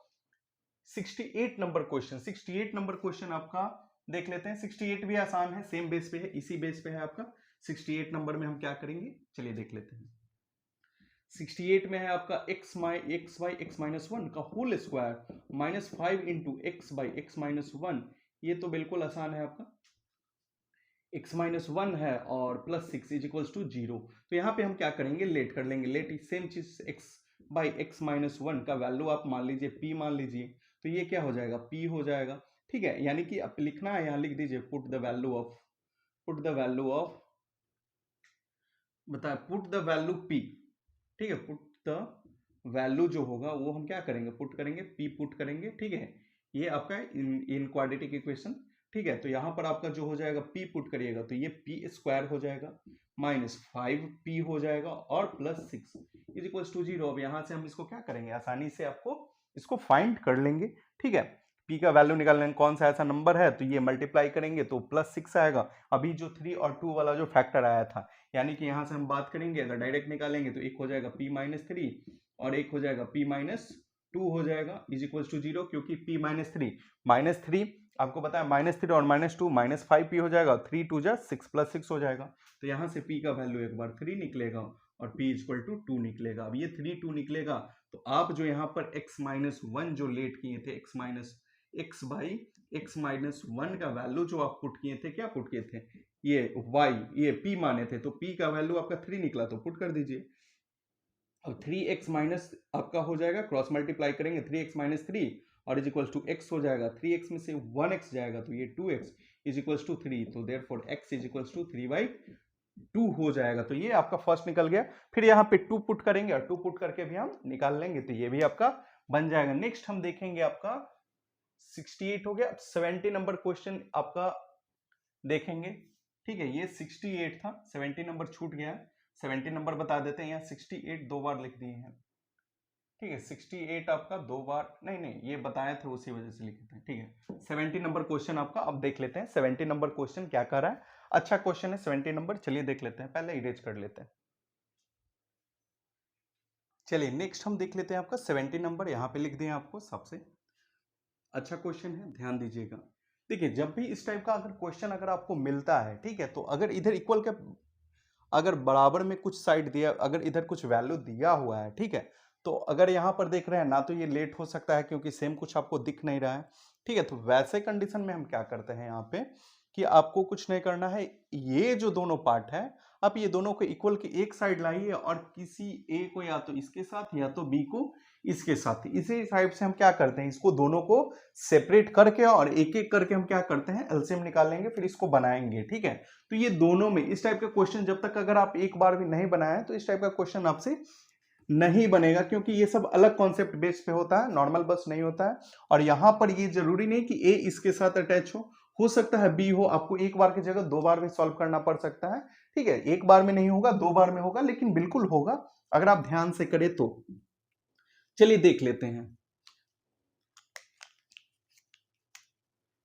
68 नंबर क्वेश्चन। 68 नंबर क्वेश्चन आपका देख लेते हैं। 68 भी आसान है, सेम बेस पे है, इसी बेस पे है आपका। 68 नंबर में हम क्या करेंगे, चलिए देख लेते हैं। 68 में है आपका x बाई x - 1 का whole square -5 into x by x - 1। ये तो बिल्कुल आसान है आपका, x - 1 है और +6 इज इक्वल्स टू 0। तो यहाँ पे हम क्या करेंगे, लेट कर लेंगे, लेट सेम चीज x बाई x - 1 का वैल्यू आप मान लीजिए p मान लीजिए, तो ये क्या हो जाएगा, p हो जाएगा। ठीक है, यानी कि आप लिखना है, यहाँ लिख दीजिए पुट द वैल्यू ऑफ बताए पुट द वैल्यू p। ठीक है, पुट द वैल्यू जो होगा वो हम क्या करेंगे, पुट करेंगे, p पुट करेंगे। ठीक है, ये आपका इन क्वाड्रेटिक इक्वेशन। ठीक है, तो यहां पर आपका जो हो जाएगा p पुट करिएगा तो ये p² हो जाएगा, -5p हो जाएगा और +6 इज इक्वल्स टू 0। अब यहां से हम इसको क्या करेंगे, आसानी से आपको इसको फाइंड कर लेंगे। ठीक है, p का वैल्यू निकालने कौन सा ऐसा नंबर है, तो ये मल्टीप्लाई करेंगे तो +6 आएगा। अभी जो 3 और 2 वाला जो फैक्टर आया था, यानी कि यहां से हम बात करेंगे, अगर डायरेक्ट निकालेंगे तो एक हो जाएगा p - 3 और एक हो जाएगा p - 2 हो जाएगा इज इक्वल टू 0, क्योंकि p माइनस थ्री आपको पता है -3 और -2 -5p हो जाएगा, 3 2 जा 6 + 6 हो जाएगा। तो यहाँ से p का वैल्यू एक बार 3 निकलेगा और p इक्वल टू 2 निकलेगा। अब ये 3 2 निकलेगा तो आप जो यहाँ पर x-1 जो लेट किए थे, x-1 का वैल्यू जो आप पुट किए थे, क्या पुट किए थे, ये y, ये p माने थे, तो p का वैल्यू आपका 3 निकला तो पुट कर दीजिए। अब 3x माइनस आपका हो जाएगा, क्रॉस मल्टीप्लाई करेंगे 3x - 3 और इज इक्वल टू x हो जाएगा, 3x में से 1x जाएगा तो ये 2x इज इक्वल टू 3, तो therefore x is equal to 3/2 हो जाएगा। तो ये आपका फर्स्ट निकल गया। फिर यहाँ पे 2 पुट करेंगे और 2 पुट करके भी हम निकाल लेंगे, तो ये भी आपका बन जाएगा। नेक्स्ट हम देखेंगे आपका 68 हो गया। 70 नंबर क्वेश्चन आपका देखेंगे, ठीक है, ये 68 था, 70 नंबर छूट गया, 70 नंबर बता देते हैं। यहाँ 68 दो बार लिख दिए हैं, ठीक है, 68 आपका दो बार नहीं ये बताए थे उसी वजह से लिखे थे, ठीक है। 70 नंबर क्वेश्चन आपका अब देख लेते हैं। 70 नंबर क्वेश्चन क्या कर रहा है, अच्छा क्वेश्चन है 70 नंबर, चलिए देख लेते हैं, पहले इरेज कर लेते हैं। चलिए नेक्स्ट हम देख लेते हैं आपका 70 नंबर, यहाँ पे लिख दिए आपको, सबसे अच्छा क्वेश्चन है, ध्यान दीजिएगा। देखिए जब भी इस टाइप का अगर क्वेश्चन अगर आपको मिलता है, ठीक है, तो अगर इधर इक्वल के अगर बराबर में कुछ साइड दिया, अगर इधर कुछ वैल्यू दिया हुआ है, ठीक है, तो अगर यहाँ पर देख रहे हैं ना, तो ये लेट हो सकता है क्योंकि सेम कुछ आपको दिख नहीं रहा है, ठीक है। तो वैसे कंडीशन में हम क्या करते हैं यहाँ पे कि आपको कुछ नहीं करना है, ये जो दोनों पार्ट है आप ये दोनों को इक्वल की एक साइड लाइए और किसी ए को या तो इसके साथ या तो बी को इसके साथ, इसी टाइप से हम क्या करते हैं, इसको दोनों को सेपरेट करके और एक एक करके हम क्या करते हैं, एलसीएम निकाल लेंगे, फिर इसको बनाएंगे, ठीक है। तो ये दोनों में इस टाइप का क्वेश्चन जब तक अगर आप एक बार भी नहीं बनाए तो इस टाइप का क्वेश्चन आपसे नहीं बनेगा, क्योंकि ये सब अलग कॉन्सेप्ट बेस पे होता है, नॉर्मल बस नहीं होता है। और यहां पर ये जरूरी नहीं कि ए इसके साथ अटैच हो सकता है बी हो, आपको एक बार की जगह दो बार भी सॉल्व करना पड़ सकता है, ठीक है। एक बार में नहीं होगा, दो बार में होगा, लेकिन बिल्कुल होगा अगर आप ध्यान से करें तो। चलिए देख लेते हैं,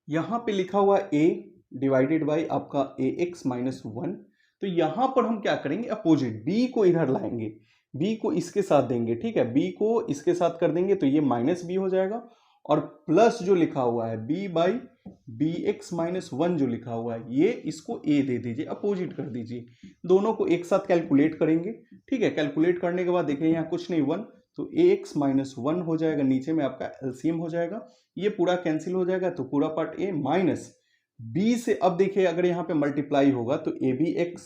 यहां पे लिखा हुआ a डिवाइडेड बाई आपका ax-1, तो यहां पर हम क्या करेंगे, अपोजिट b को इधर लाएंगे, b को इसके साथ देंगे, ठीक है, b को इसके साथ कर देंगे तो ये -b हो जाएगा, और प्लस जो लिखा हुआ है b/bx-1 जो लिखा हुआ है, ये इसको a दे दीजिए, अपोजिट कर दीजिए, दोनों को एक साथ कैलकुलेट करेंगे, ठीक है। कैलकुलेट करने के बाद देखिए यहाँ कुछ नहीं 1, तो ax-1 हो जाएगा, नीचे में आपका एलसीएम हो जाएगा, ये पूरा कैंसिल हो जाएगा, तो पूरा पार्ट a माइनस b से, अब देखिए अगर यहाँ पे मल्टीप्लाई होगा तो a भी x,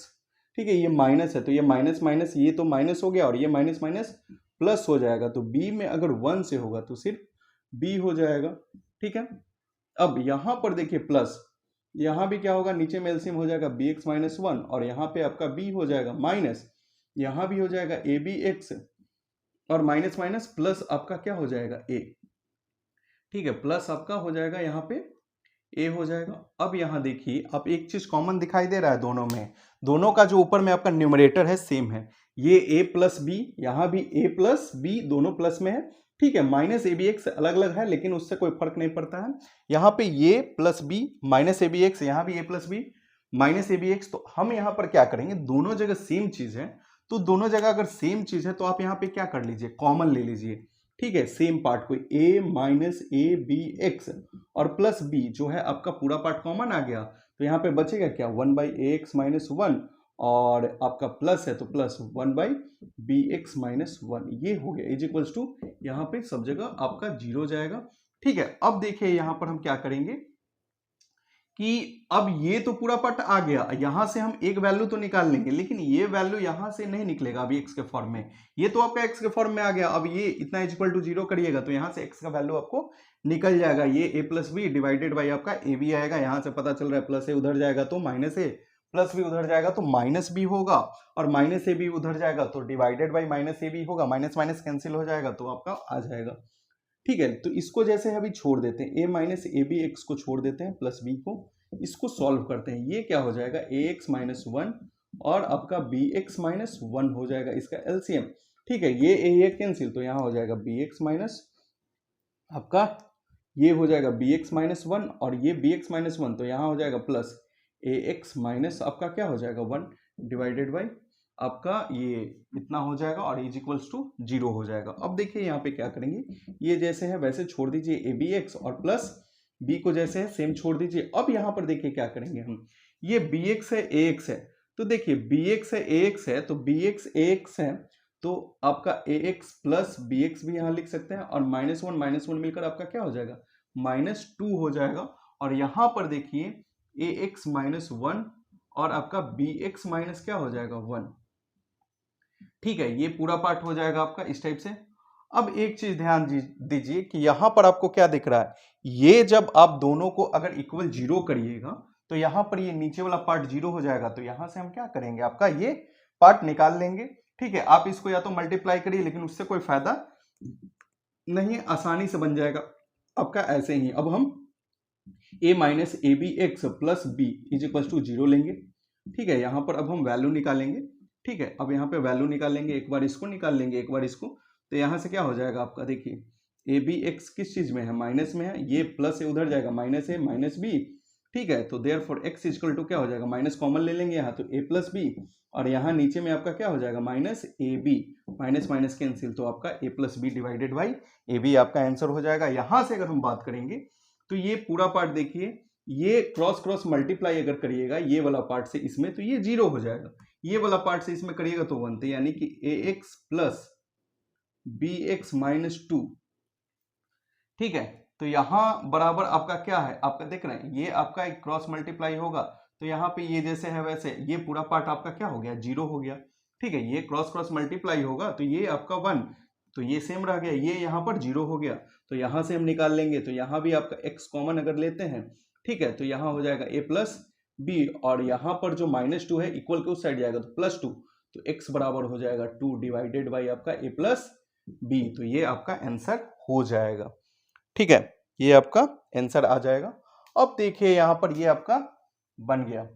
ठीक है, ये माइनस है तो ये माइनस माइनस ये तो माइनस हो गया और ये माइनस माइनस प्लस हो जाएगा, तो b में अगर 1 से होगा तो सिर्फ b हो जाएगा, ठीक है। अब यहाँ पर देखिए प्लस, यहाँ भी क्या होगा, नीचे में एलसीएम हो जाएगा bx-1 और यहाँ पे आपका b हो जाएगा माइनस, यहाँ भी हो जाएगा abx और माइनस माइनस प्लस आपका क्या हो जाएगा a, ठीक है, प्लस आपका हो जाएगा यहाँ पे a हो जाएगा। अब यहाँ देखिए आप एक चीज कॉमन दिखाई दे रहा है दोनों में, दोनों का जो ऊपर में आपका न्यूमरेटर है सेम है, ये a प्लस बी, यहाँ भी a प्लस बी, दोनों प्लस में है, ठीक है। माइनस abx अलग अलग है लेकिन उससे कोई फर्क नहीं पड़ता है, यहाँ पे a plus B minus abx, यहाँ भी a plus B minus abx, तो हम यहाँ पर क्या करेंगे, दोनों जगह सेम चीज है, तो दोनों जगह अगर सेम चीज है तो आप यहाँ पे क्या कर लीजिए, कॉमन ले लीजिए, ठीक है, सेम पार्ट को a माइनस abx और प्लस b जो है आपका पूरा पार्ट कॉमन आ गया, तो यहाँ पे बचेगा क्या, 1/ax-1 और आपका प्लस है तो प्लस 1/bx-1, ये हो गया इज इक्वल्स टू, यहाँ पे सब जगह आपका 0 जाएगा, ठीक है। अब देखिए यहाँ पर हम क्या करेंगे कि अब ये तो पूरा पार्ट आ गया, यहां से हम एक वैल्यू तो निकाल लेंगे, लेकिन ये वैल्यू यहां से नहीं निकलेगा अभी x के फॉर्म में, ये तो आपका x के फॉर्म में आ गया, अब ये इतना इक्वल टू 0 करिएगा तो यहां से x का वैल्यू आपको निकल जाएगा, ये a plus B divided by आपका a भी आएगा, यहां से पता चल रहा है प्लस a उधर जाएगा तो माइनस a, प्लस बी उधर जाएगा तो माइनस बी होगा, और माइनस ए बी उधर जाएगा तो divided by minus A B होगा, माइनस माइनस कैंसिल हो जाएगा तो आपका आ जाएगा, ठीक है। तो इसको जैसे अभी छोड़ देते हैं, a minus A B X को छोड़ देते हैं प्लस बी को, इसको सॉल्व करते हैं, ये क्या हो जाएगा ax-1 और आपका bx-1 हो जाएगा इसका एलसीएम, ठीक है, ये कैंसिल तो यहाँ हो जाएगा bx- आपका ये हो जाएगा bx-1 और ये bx-1 तो यहाँ हो जाएगा प्लस ax- आपका क्या हो जाएगा 1 डिवाइडेड बाई आपका ये इतना हो जाएगा और इज इक्वल्स टू 0 हो जाएगा। अब देखिए यहाँ पे क्या करेंगे, ये जैसे है वैसे छोड़ दीजिए ए बी एक्स और प्लस बी को जैसे है सेम छोड़ दीजिए। अब यहाँ पर देखिए क्या करेंगे हम, ये बी एक्स है ए एक्स है, तो देखिए बी एक्स है ए एक्स है, तो बी एक्स ए एक्स है, तो आपका ए एक्स प्लस बी एक्स भी यहाँ लिख सकते हैं और माइनस वन मिलकर आपका क्या हो जाएगा, -2 हो जाएगा। और यहाँ पर देखिए ए एक्स -1 और आपका बी एक्स माइनस क्या हो जाएगा 1। ठीक है, ये पूरा पार्ट हो जाएगा आपका इस टाइप से। अब एक चीज ध्यान दीजिए कि यहां पर आपको क्या दिख रहा है, ये जब आप दोनों को अगर इक्वल 0 करिएगा तो यहां पर ये नीचे वाला पार्ट 0 हो जाएगा, तो यहां से हम क्या करेंगे, आपका ये पार्ट निकाल लेंगे। ठीक है, आप इसको या तो मल्टीप्लाई करिए, लेकिन उससे कोई फायदा नहीं, आसानी से बन जाएगा आपका ऐसे ही। अब हम a minus A B X plus B is equal to 0 लेंगे। ठीक है, यहां पर अब हम वैल्यू निकालेंगे। ठीक है, अब यहाँ पे वैल्यू निकालेंगे, एक बार इसको निकाल लेंगे एक बार इसको, तो यहाँ से क्या हो जाएगा आपका, देखिए ए बी एक्स किस चीज में है, माइनस में है, ये प्लस है उधर जाएगा माइनस है माइनस बी। ठीक है, तो therefore X equal to क्या हो जाएगा, माइनस कॉमन ले लेंगे यहाँ, तो ए प्लस बी, और यहाँ नीचे में आपका क्या हो जाएगा, minus A B, minus minus cancel, तो आपका A plus B divided by A B आपका आंसर हो जाएगा। यहाँ से अगर हम बात करेंगे तो ये पूरा पार्ट देखिए, ये क्रॉस क्रॉस मल्टीप्लाई अगर करिएगा ये वाला पार्ट से इसमें, तो ये 0 हो जाएगा, ये वाला पार्ट से इसमें करिएगा तो 1, तो यानी कि ए एक्स प्लस बी एक्स -2। ठीक है, तो यहां बराबर आपका क्या है, आपका देख रहे हैं ये आपका एक क्रॉस मल्टीप्लाई होगा, तो यहाँ पे ये जैसे है वैसे ये पूरा पार्ट आपका क्या हो गया, 0 हो गया। ठीक है, ये क्रॉस क्रॉस मल्टीप्लाई होगा तो ये आपका 1, तो ये सेम रह गया, ये यहाँ पर 0 हो गया, तो यहाँ से हम निकाल लेंगे, तो यहाँ भी आपका x कॉमन अगर लेते हैं, ठीक है, तो यहाँ हो जाएगा a प्लस बी, और यहाँ पर जो -2 है इक्वल के उस साइड जाएगा तो +2, तो x बराबर हो जाएगा 2 डिवाइडेड बाई आपका a प्लस बी, तो ये आपका आंसर हो जाएगा। ठीक है, ये आपका आंसर आ जाएगा। अब देखिए यहाँ पर ये आपका बन गया।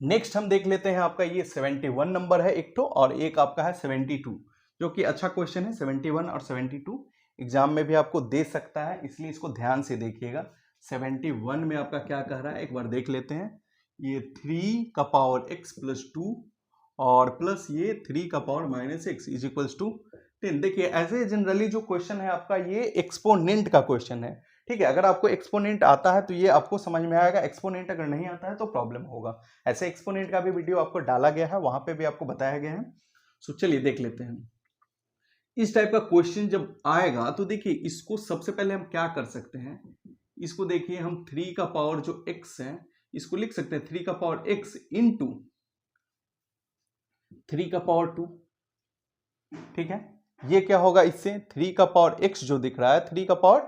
नेक्स्ट हम देख लेते हैं, आपका ये 71 नंबर है एक तो, और एक आपका है 72, जो कि अच्छा क्वेश्चन है। 71 और 72 एग्जाम में भी आपको दे सकता है, इसलिए इसको ध्यान से देखिएगा। 71 में आपका क्या कह रहा है एक बार देख लेते हैं, ये 3 का पावर x प्लस 2 और प्लस ये 3 का power minus X is equals to 10। देखिए ऐसे जनरली जो क्वेश्चन है आपका ये एक्सपोनेंट का क्वेश्चन है। ठीक है, अगर आपको एक्सपोनेंट आता है तो ये आपको समझ में आएगा, एक्सपोनेंट अगर नहीं आता है तो प्रॉब्लम होगा। ऐसे एक्सपोनेंट का भी वीडियो आपको डाला गया है, वहां पे भी आपको बताया गया है। सो चलिए देख लेते हैं। इस टाइप का क्वेश्चन जब आएगा तो देखिए इसको सबसे पहले हम क्या कर सकते हैं, इसको देखिए हम 3 का पावर जो x है इसको लिख सकते हैं 3 का पावर x इंटू 3 का पावर 2। ठीक है, ये क्या होगा, इससे 3 का पावर x जो दिख रहा है 3 का पावर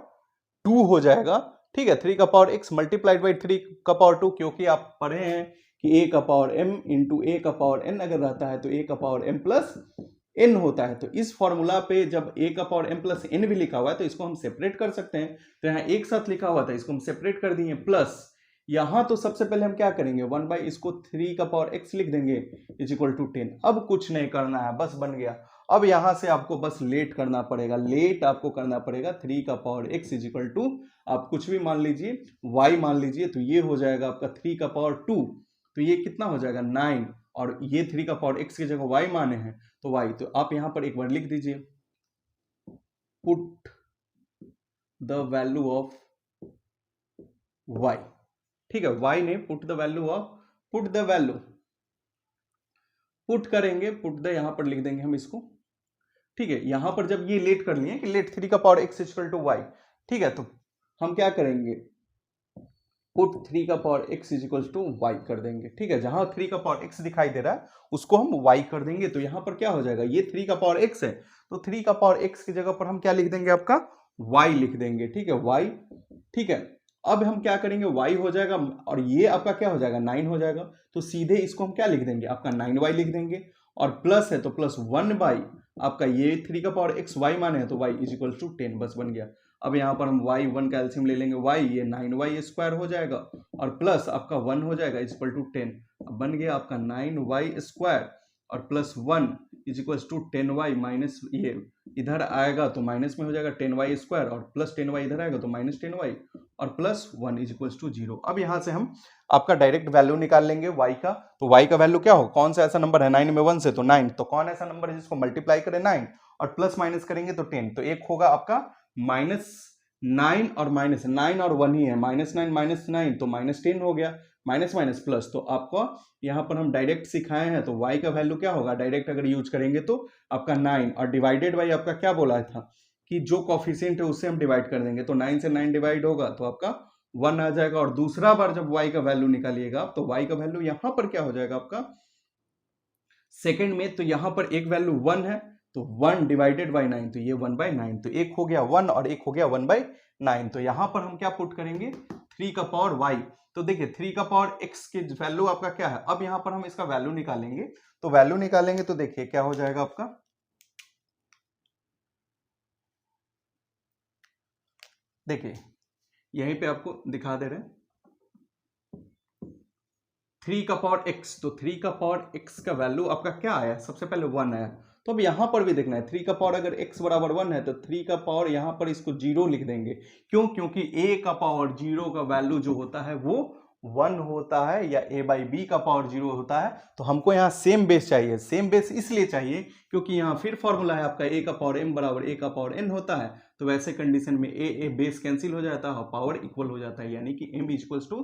2 हो जाएगा। ठीक है, 3 का पावर x मल्टीप्लाइड बाई 3 का पावर 2, क्योंकि आप पढ़े हैं कि a का पावर m इंटू a का पावर n अगर रहता है तो a का पावर m प्लस n होता है। तो इस फॉर्मूला पे जब a का पावर m प्लस n भी लिखा हुआ है तो इसको हम सेपरेट कर सकते हैं, तो यहाँ एक साथ लिखा हुआ था इसको हम सेपरेट कर दिए, प्लस यहाँ तो सबसे पहले हम क्या करेंगे 1 बाई इसको 3 का पावर x लिख देंगे इज इक्वल टू 10। अब कुछ नहीं करना है, बस बन गया। अब यहां से आपको बस लेट करना पड़ेगा, लेट आपको करना पड़ेगा 3 का power x is equal to आप कुछ भी मान लीजिए, y मान लीजिए, तो ये हो जाएगा आपका 3 का पावर 2, तो ये कितना हो जाएगा 9, और ये 3 का पावर x की जगह y माने हैं तो y, तो आप यहां पर एक बार लिख दीजिए put the value of y। ठीक है, y ने put the value of, put the value, put करेंगे, पुट द यहां पर लिख देंगे हम इसको। ठीक है, यहां पर जब ये लेट कर लिए कि लेट 3 का power x equal to y, ठीक है, तो हम क्या करेंगे पुट 3 का power x equal to y कर देंगे। ठीक है, जहां 3 का पावर x दिखाई दे रहा है उसको हम y कर देंगे, तो यहां पर क्या हो जाएगा, ये 3 का पावर x है तो 3 का पावर x की जगह पर हम क्या लिख देंगे, आपका y लिख देंगे। ठीक है, y। ठीक है, अब हम क्या करेंगे, y हो जाएगा और ये आपका क्या हो जाएगा 9 हो जाएगा, तो सीधे इसको हम क्या लिख देंगे, आपका 9y लिख देंगे, और प्लस है तो प्लस 1 बाई आपका ये 3 का पावर x y माने हैं तो y इज इक्वल टू 10, बस बन गया। अब यहाँ पर हम y 1 का एलसीएम ले लेंगे, y ये 9y स्क्वायर हो जाएगा और प्लस आपका 1 हो जाएगा इज इक्वल टू 10। अब बन गया आपका 9y स्क्वायर और plus 1 is equal to 10y minus, ये इधर आएगा तो माइनस में हो जाएगा 10y स्क्वायर, और प्लस 10y इधर आएगा तो माइनस 10y, और प्लस 1 इज इक्वल्स टू 0। अब यहां से हम आपका डायरेक्ट वैल्यू निकाल लेंगे y का। तो y का वैल्यू क्या हो, कौन सा ऐसा नंबर है 9 में 1 से, तो 9। तो कौन ऐसा नंबर है जिसको मल्टीप्लाई करें 9 और प्लस माइनस करेंगे तो 10। तो एक होगा आपका -9 और -9 और 1 ही है, -9 तो -10 हो गया, माइनस माइनस प्लस। तो आपको यहाँ पर हम डायरेक्ट सिखाए हैं, तो y का वैल्यू क्या होगा डायरेक्ट अगर यूज करेंगे तो आपका 9 और डिवाइडेड बाई आपका क्या बोला था कि जो कॉफिशिएंट है उससे हम डिवाइड कर देंगे। तो 9 से 9 डिवाइड होगा तो आपका 1 आ जाएगा। और दूसरा बार जब y का वैल्यू निकालिएगा तो y का वैल्यू यहां पर क्या हो जाएगा आपका सेकंड में, तो यहां पर एक वैल्यू 1 है तो 1 डिवाइडेड बाई 9, तो ये 1/9। तो एक हो गया 1 और एक हो गया 1/9। तो यहां पर हम क्या पुट करेंगे 3 का पावर y। तो देखिए 3 का पावर x की वैल्यू आपका क्या है। अब यहां पर हम इसका वैल्यू निकालेंगे, तो वैल्यू निकालेंगे तो देखिए क्या हो जाएगा आपका, देखिए यहीं पे आपको दिखा दे रहे हैं 3 का पावर x। तो 3 का पावर x का वैल्यू आपका क्या आया, सबसे पहले 1 आया। तो अब यहां पर भी देखना है 3 का पावर अगर x बराबर 1 है तो 3 का पावर यहां पर इसको 0 लिख देंगे। क्यों, क्योंकि a का पावर 0 का वैल्यू जो होता है वो 1 होता है, या a बाई बी का पावर 0 होता है। तो हमको यहाँ सेम बेस चाहिए। सेम बेस इसलिए चाहिए क्योंकि यहाँ फिर फॉर्मूला है आपका a का पावर m बराबर a का पावर n होता है। तो वैसे कंडीशन में a बेस कैंसिल हो जाता है और पावर इक्वल हो जाता है, यानी कि m इक्वल्स टू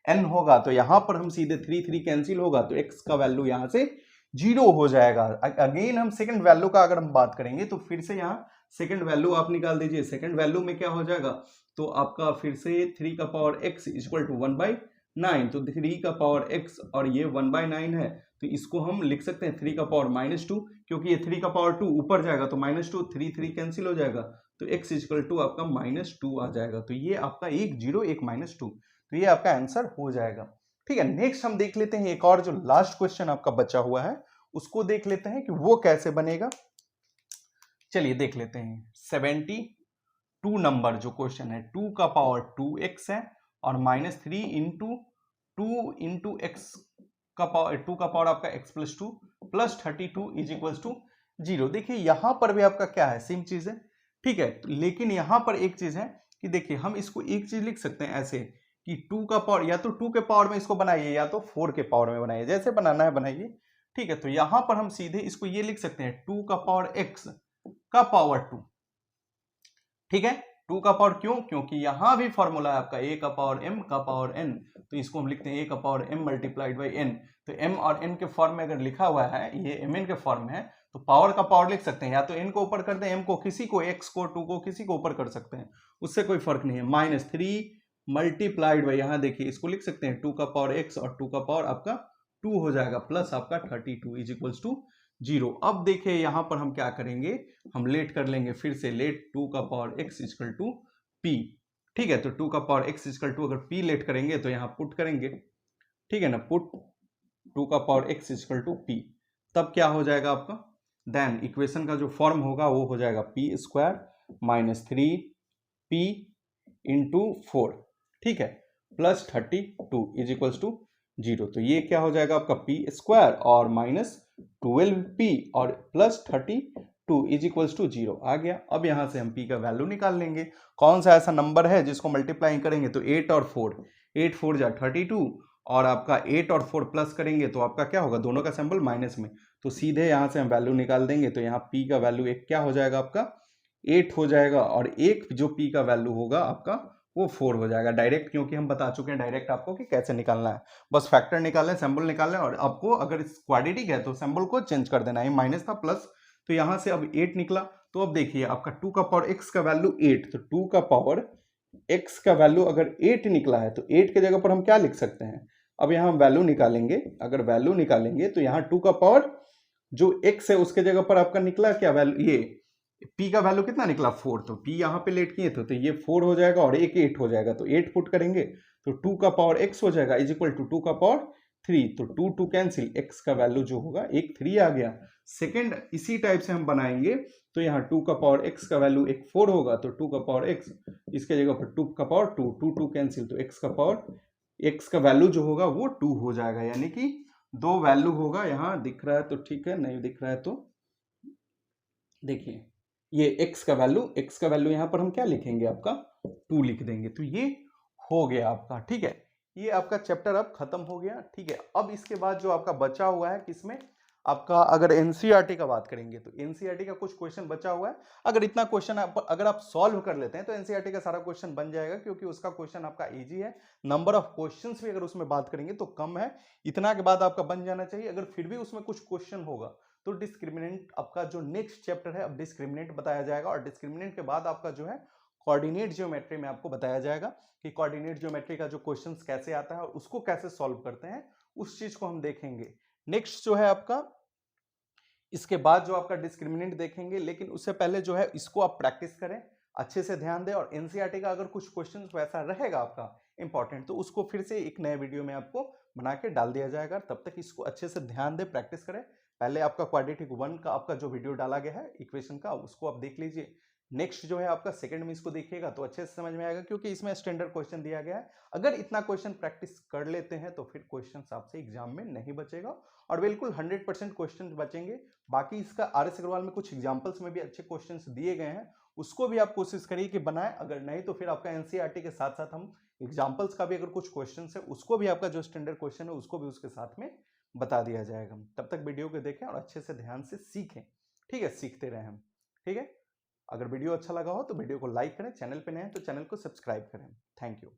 n होगा। तो यहां पर हम सीधे 3 कैंसिल होगा तो x का वैल्यू यहां से 0 हो जाएगा। अगेन हम सेकंड वैल्यू का अगर हम बात करेंगे तो फिर से यहाँ सेकंड वैल्यू आप निकाल दीजिए। सेकंड वैल्यू में क्या हो जाएगा, तो आपका फिर से 3 का पावर x इक्वल टू 1/9। तो 3 का पावर x और ये 1/9 है, तो इसको हम लिख सकते हैं 3 का पावर -2, क्योंकि ये 3 का पावर 2 ऊपर जाएगा तो -2, 3 कैंसिल हो जाएगा तो x इक्वल टू आपका -2 आ जाएगा। तो ये आपका एक 0 एक -2, तो ये आपका आंसर हो जाएगा। ठीक है, नेक्स्ट हम देख लेते हैं एक और जो लास्ट क्वेश्चन आपका बचा हुआ है उसको देख लेते हैं कि वो कैसे बनेगा। चलिए देख लेते हैं 72 नंबर जो क्वेश्चन है 2 का पावर 2x है और -3 इंटू 2 इंटू एक्स का पावर 2 का पावर आपका x plus 2 plus 32 is equals to 0। देखिए यहां पर भी आपका क्या है, सेम चीज है। ठीक है, लेकिन यहां पर एक चीज है कि देखिए हम इसको एक चीज लिख सकते हैं ऐसे कि 2 का पावर या तो 2 के पावर में इसको बनाइए या तो 4 के पावर में बनाइए, जैसे बनाना है बनाइए। ठीक है, तो यहां पर हम सीधे इसको ये लिख सकते हैं 2 का पावर x का पावर 2। ठीक है, 2 का पावर क्यों, क्योंकि यहां भी फॉर्मूला है आपका a का पावर m का पावर n। तो इसको हम लिखते हैं a का power m multiplied by n। तो m और n के फॉर्म में अगर लिखा हुआ है, ये mn के फॉर्म में है, तो पावर का पावर लिख सकते हैं, या तो n को ऊपर कर दें, m को किसी को, x को 2 को किसी को ऊपर कर सकते हैं, उससे कोई फर्क नहीं है। -3 मल्टीप्लाइड बाई, यहां देखिए इसको लिख सकते हैं 2 का पावर x और 2 का पावर आपका 2 हो जाएगा प्लस आपका 32 इज इक्वल्स टू 0। अब देखिए यहां पर हम क्या करेंगे, हम लेट कर लेंगे फिर से लेट 2 का power x equal to p। ठीक है, तो 2 का पावर x इक्वल टू अगर p लेट करेंगे तो यहां पुट करेंगे, ठीक है ना, पुट 2 का power x equal to p। तब क्या हो जाएगा आपका, देन इक्वेशन का जो फॉर्म होगा वो हो जाएगा p square minus 3p into 4, ठीक है, प्लस 32 इज इक्वल्स टू 0। तो ये क्या हो जाएगा आपका p स्क्वायर और माइनस 12p और प्लस 32 इज इक्वल्स टू 0 आ गया। अब यहां से हम p का वैल्यू निकाल लेंगे। कौन सा ऐसा नंबर है जिसको मल्टीप्लाई करेंगे तो 8 और 4, 8 4 जा 32 और आपका 8 और 4 प्लस करेंगे तो आपका क्या होगा, दोनों का सिंबल माइनस में, तो सीधे यहां से हम वैल्यू निकाल देंगे। तो यहाँ p का वैल्यू एक क्या हो जाएगा आपका 8 हो जाएगा और एक जो p का वैल्यू होगा आपका वो 4 हो जाएगा डायरेक्ट, क्योंकि हम बता चुके हैं डायरेक्ट आपको कि कैसे निकालना है। बस फैक्टर निकालना, सिंबल निकालना, और आपको अगर क्वाड्रेटिक है तो सिंबल को चेंज कर देना है, माइनस था प्लस, तो यहां से अब 8 निकला। तो अब देखिए आपका 2 का पावर x का वैल्यू 8, तो 2 का पावर x का वैल्यू अगर 8 निकला है तो 8 के जगह पर हम क्या लिख सकते हैं। अब यहां हम वैल्यू निकालेंगे, अगर वैल्यू निकालेंगे तो यहाँ 2 का पावर जो x है उसके जगह पर आपका निकला क्या वैल्यू, ये p का वैल्यू कितना निकला 4, तो p यहां पे लेट किए थे तो ये 4 हो जाएगा और एक 8 हो जाएगा, तो 8 पुट करेंगे तो 2 का पावर x हो जाएगा इज इक्वल टू 2 का पावर 3, तो 2 2 कैंसिल, x का वैल्यू जो होगा एक 3 आ गया। सेकंड इसी टाइप से हम बनाएंगे, तो यहाँ 2 का पावर x का वैल्यू एक 4 होगा, तो 2 का पावर x इसके जगह पर 2 का पावर 2, 2 2 कैंसिल, तो x का पावर x का वैल्यू जो होगा वो 2 हो जाएगा, यानी कि 2 वैल्यू होगा। यहाँ दिख रहा है तो ठीक है, नहीं दिख रहा है तो देखिए ये x का वैल्यू, x का वैल्यू यहाँ पर हम क्या लिखेंगे आपका 2 लिख देंगे। तो ये हो गया आपका। ठीक है, ये आपका चैप्टर अब खत्म हो गया। ठीक है, अब इसके बाद जो आपका बचा हुआ है किसमें, आपका अगर एनसीईआरटी का बात करेंगे तो एनसीईआरटी का कुछ क्वेश्चन बचा हुआ है। अगर इतना क्वेश्चन अगर आप सॉल्व कर लेते हैं तो एनसीईआरटी का सारा क्वेश्चन बन जाएगा, क्योंकि उसका क्वेश्चन आपका इजी है। नंबर ऑफ क्वेश्चंस भी अगर उसमें बात करेंगे तो कम है, इतना के बाद आपका बन जाना चाहिए। अगर फिर भी उसमें कुछ क्वेश्चन होगा तो डिस्क्रिमिनेंट आपका जो नेक्स्ट चैप्टर है, अब डिस्क्रिमिनेंट बताया जाएगा, और डिस्क्रिमिनेंट के बाद आपका जो है कोऑर्डिनेट ज्योमेट्री में आपको बताया जाएगा कि कोऑर्डिनेट ज्योमेट्री का जो क्वेश्चंस कैसे आता है और उसको कैसे सॉल्व करते हैं, उस चीज को हम देखेंगे। नेक्स्ट जो है आपका, इसके बाद जो आपका डिस्क्रिमिनेंट देखेंगे, लेकिन उससे पहले जो है इसको आप प्रैक्टिस करें, अच्छे से ध्यान दें, और एनसीईआरटी का अगर कुछ क्वेश्चन वैसा रहेगा आपका इंपॉर्टेंट, तो उसको फिर से एक नए वीडियो में आपको बना के डाल दिया जाएगा। तब तक इसको अच्छे से ध्यान दें, प्रैक्टिस करें। पहले आपका क्वाड्रेटिक 1 का आपका जो वीडियो डाला गया है इक्वेशन का, उसको आप देख लीजिए। नेक्स्ट जो है आपका सेकंड में इसको देखिएगा तो अच्छे से समझ में आएगा, क्योंकि इसमें स्टैंडर्ड क्वेश्चन दिया गया है। अगर इतना क्वेश्चन प्रैक्टिस कर लेते हैं तो फिर क्वेश्चन आपसे एग्जाम में नहीं बचेगा, और बिल्कुल 100% क्वेश्चन बचेंगे। बाकी इसका आर एस अग्रवाल में कुछ एग्जाम्पल्स में भी अच्छे क्वेश्चंस दिए गए हैं, उसको भी आप कोशिश करिए कि बनाएं। अगर नहीं तो फिर आपका एनसीईआरटी के साथ साथ हम एग्जाम्पल्स का भी अगर कुछ क्वेश्चंस है उसको भी, आपका जो स्टैंडर्ड क्वेश्चन है उसको भी उसके साथ में बता दिया जाएगा। तब तक वीडियो को देखें और अच्छे से ध्यान से सीखें। ठीक है, सीखते रहें हम। ठीक है, अगर वीडियो अच्छा लगा हो तो वीडियो को लाइक करें, चैनल पे नए हैं तो चैनल को सब्सक्राइब करें। Thank you.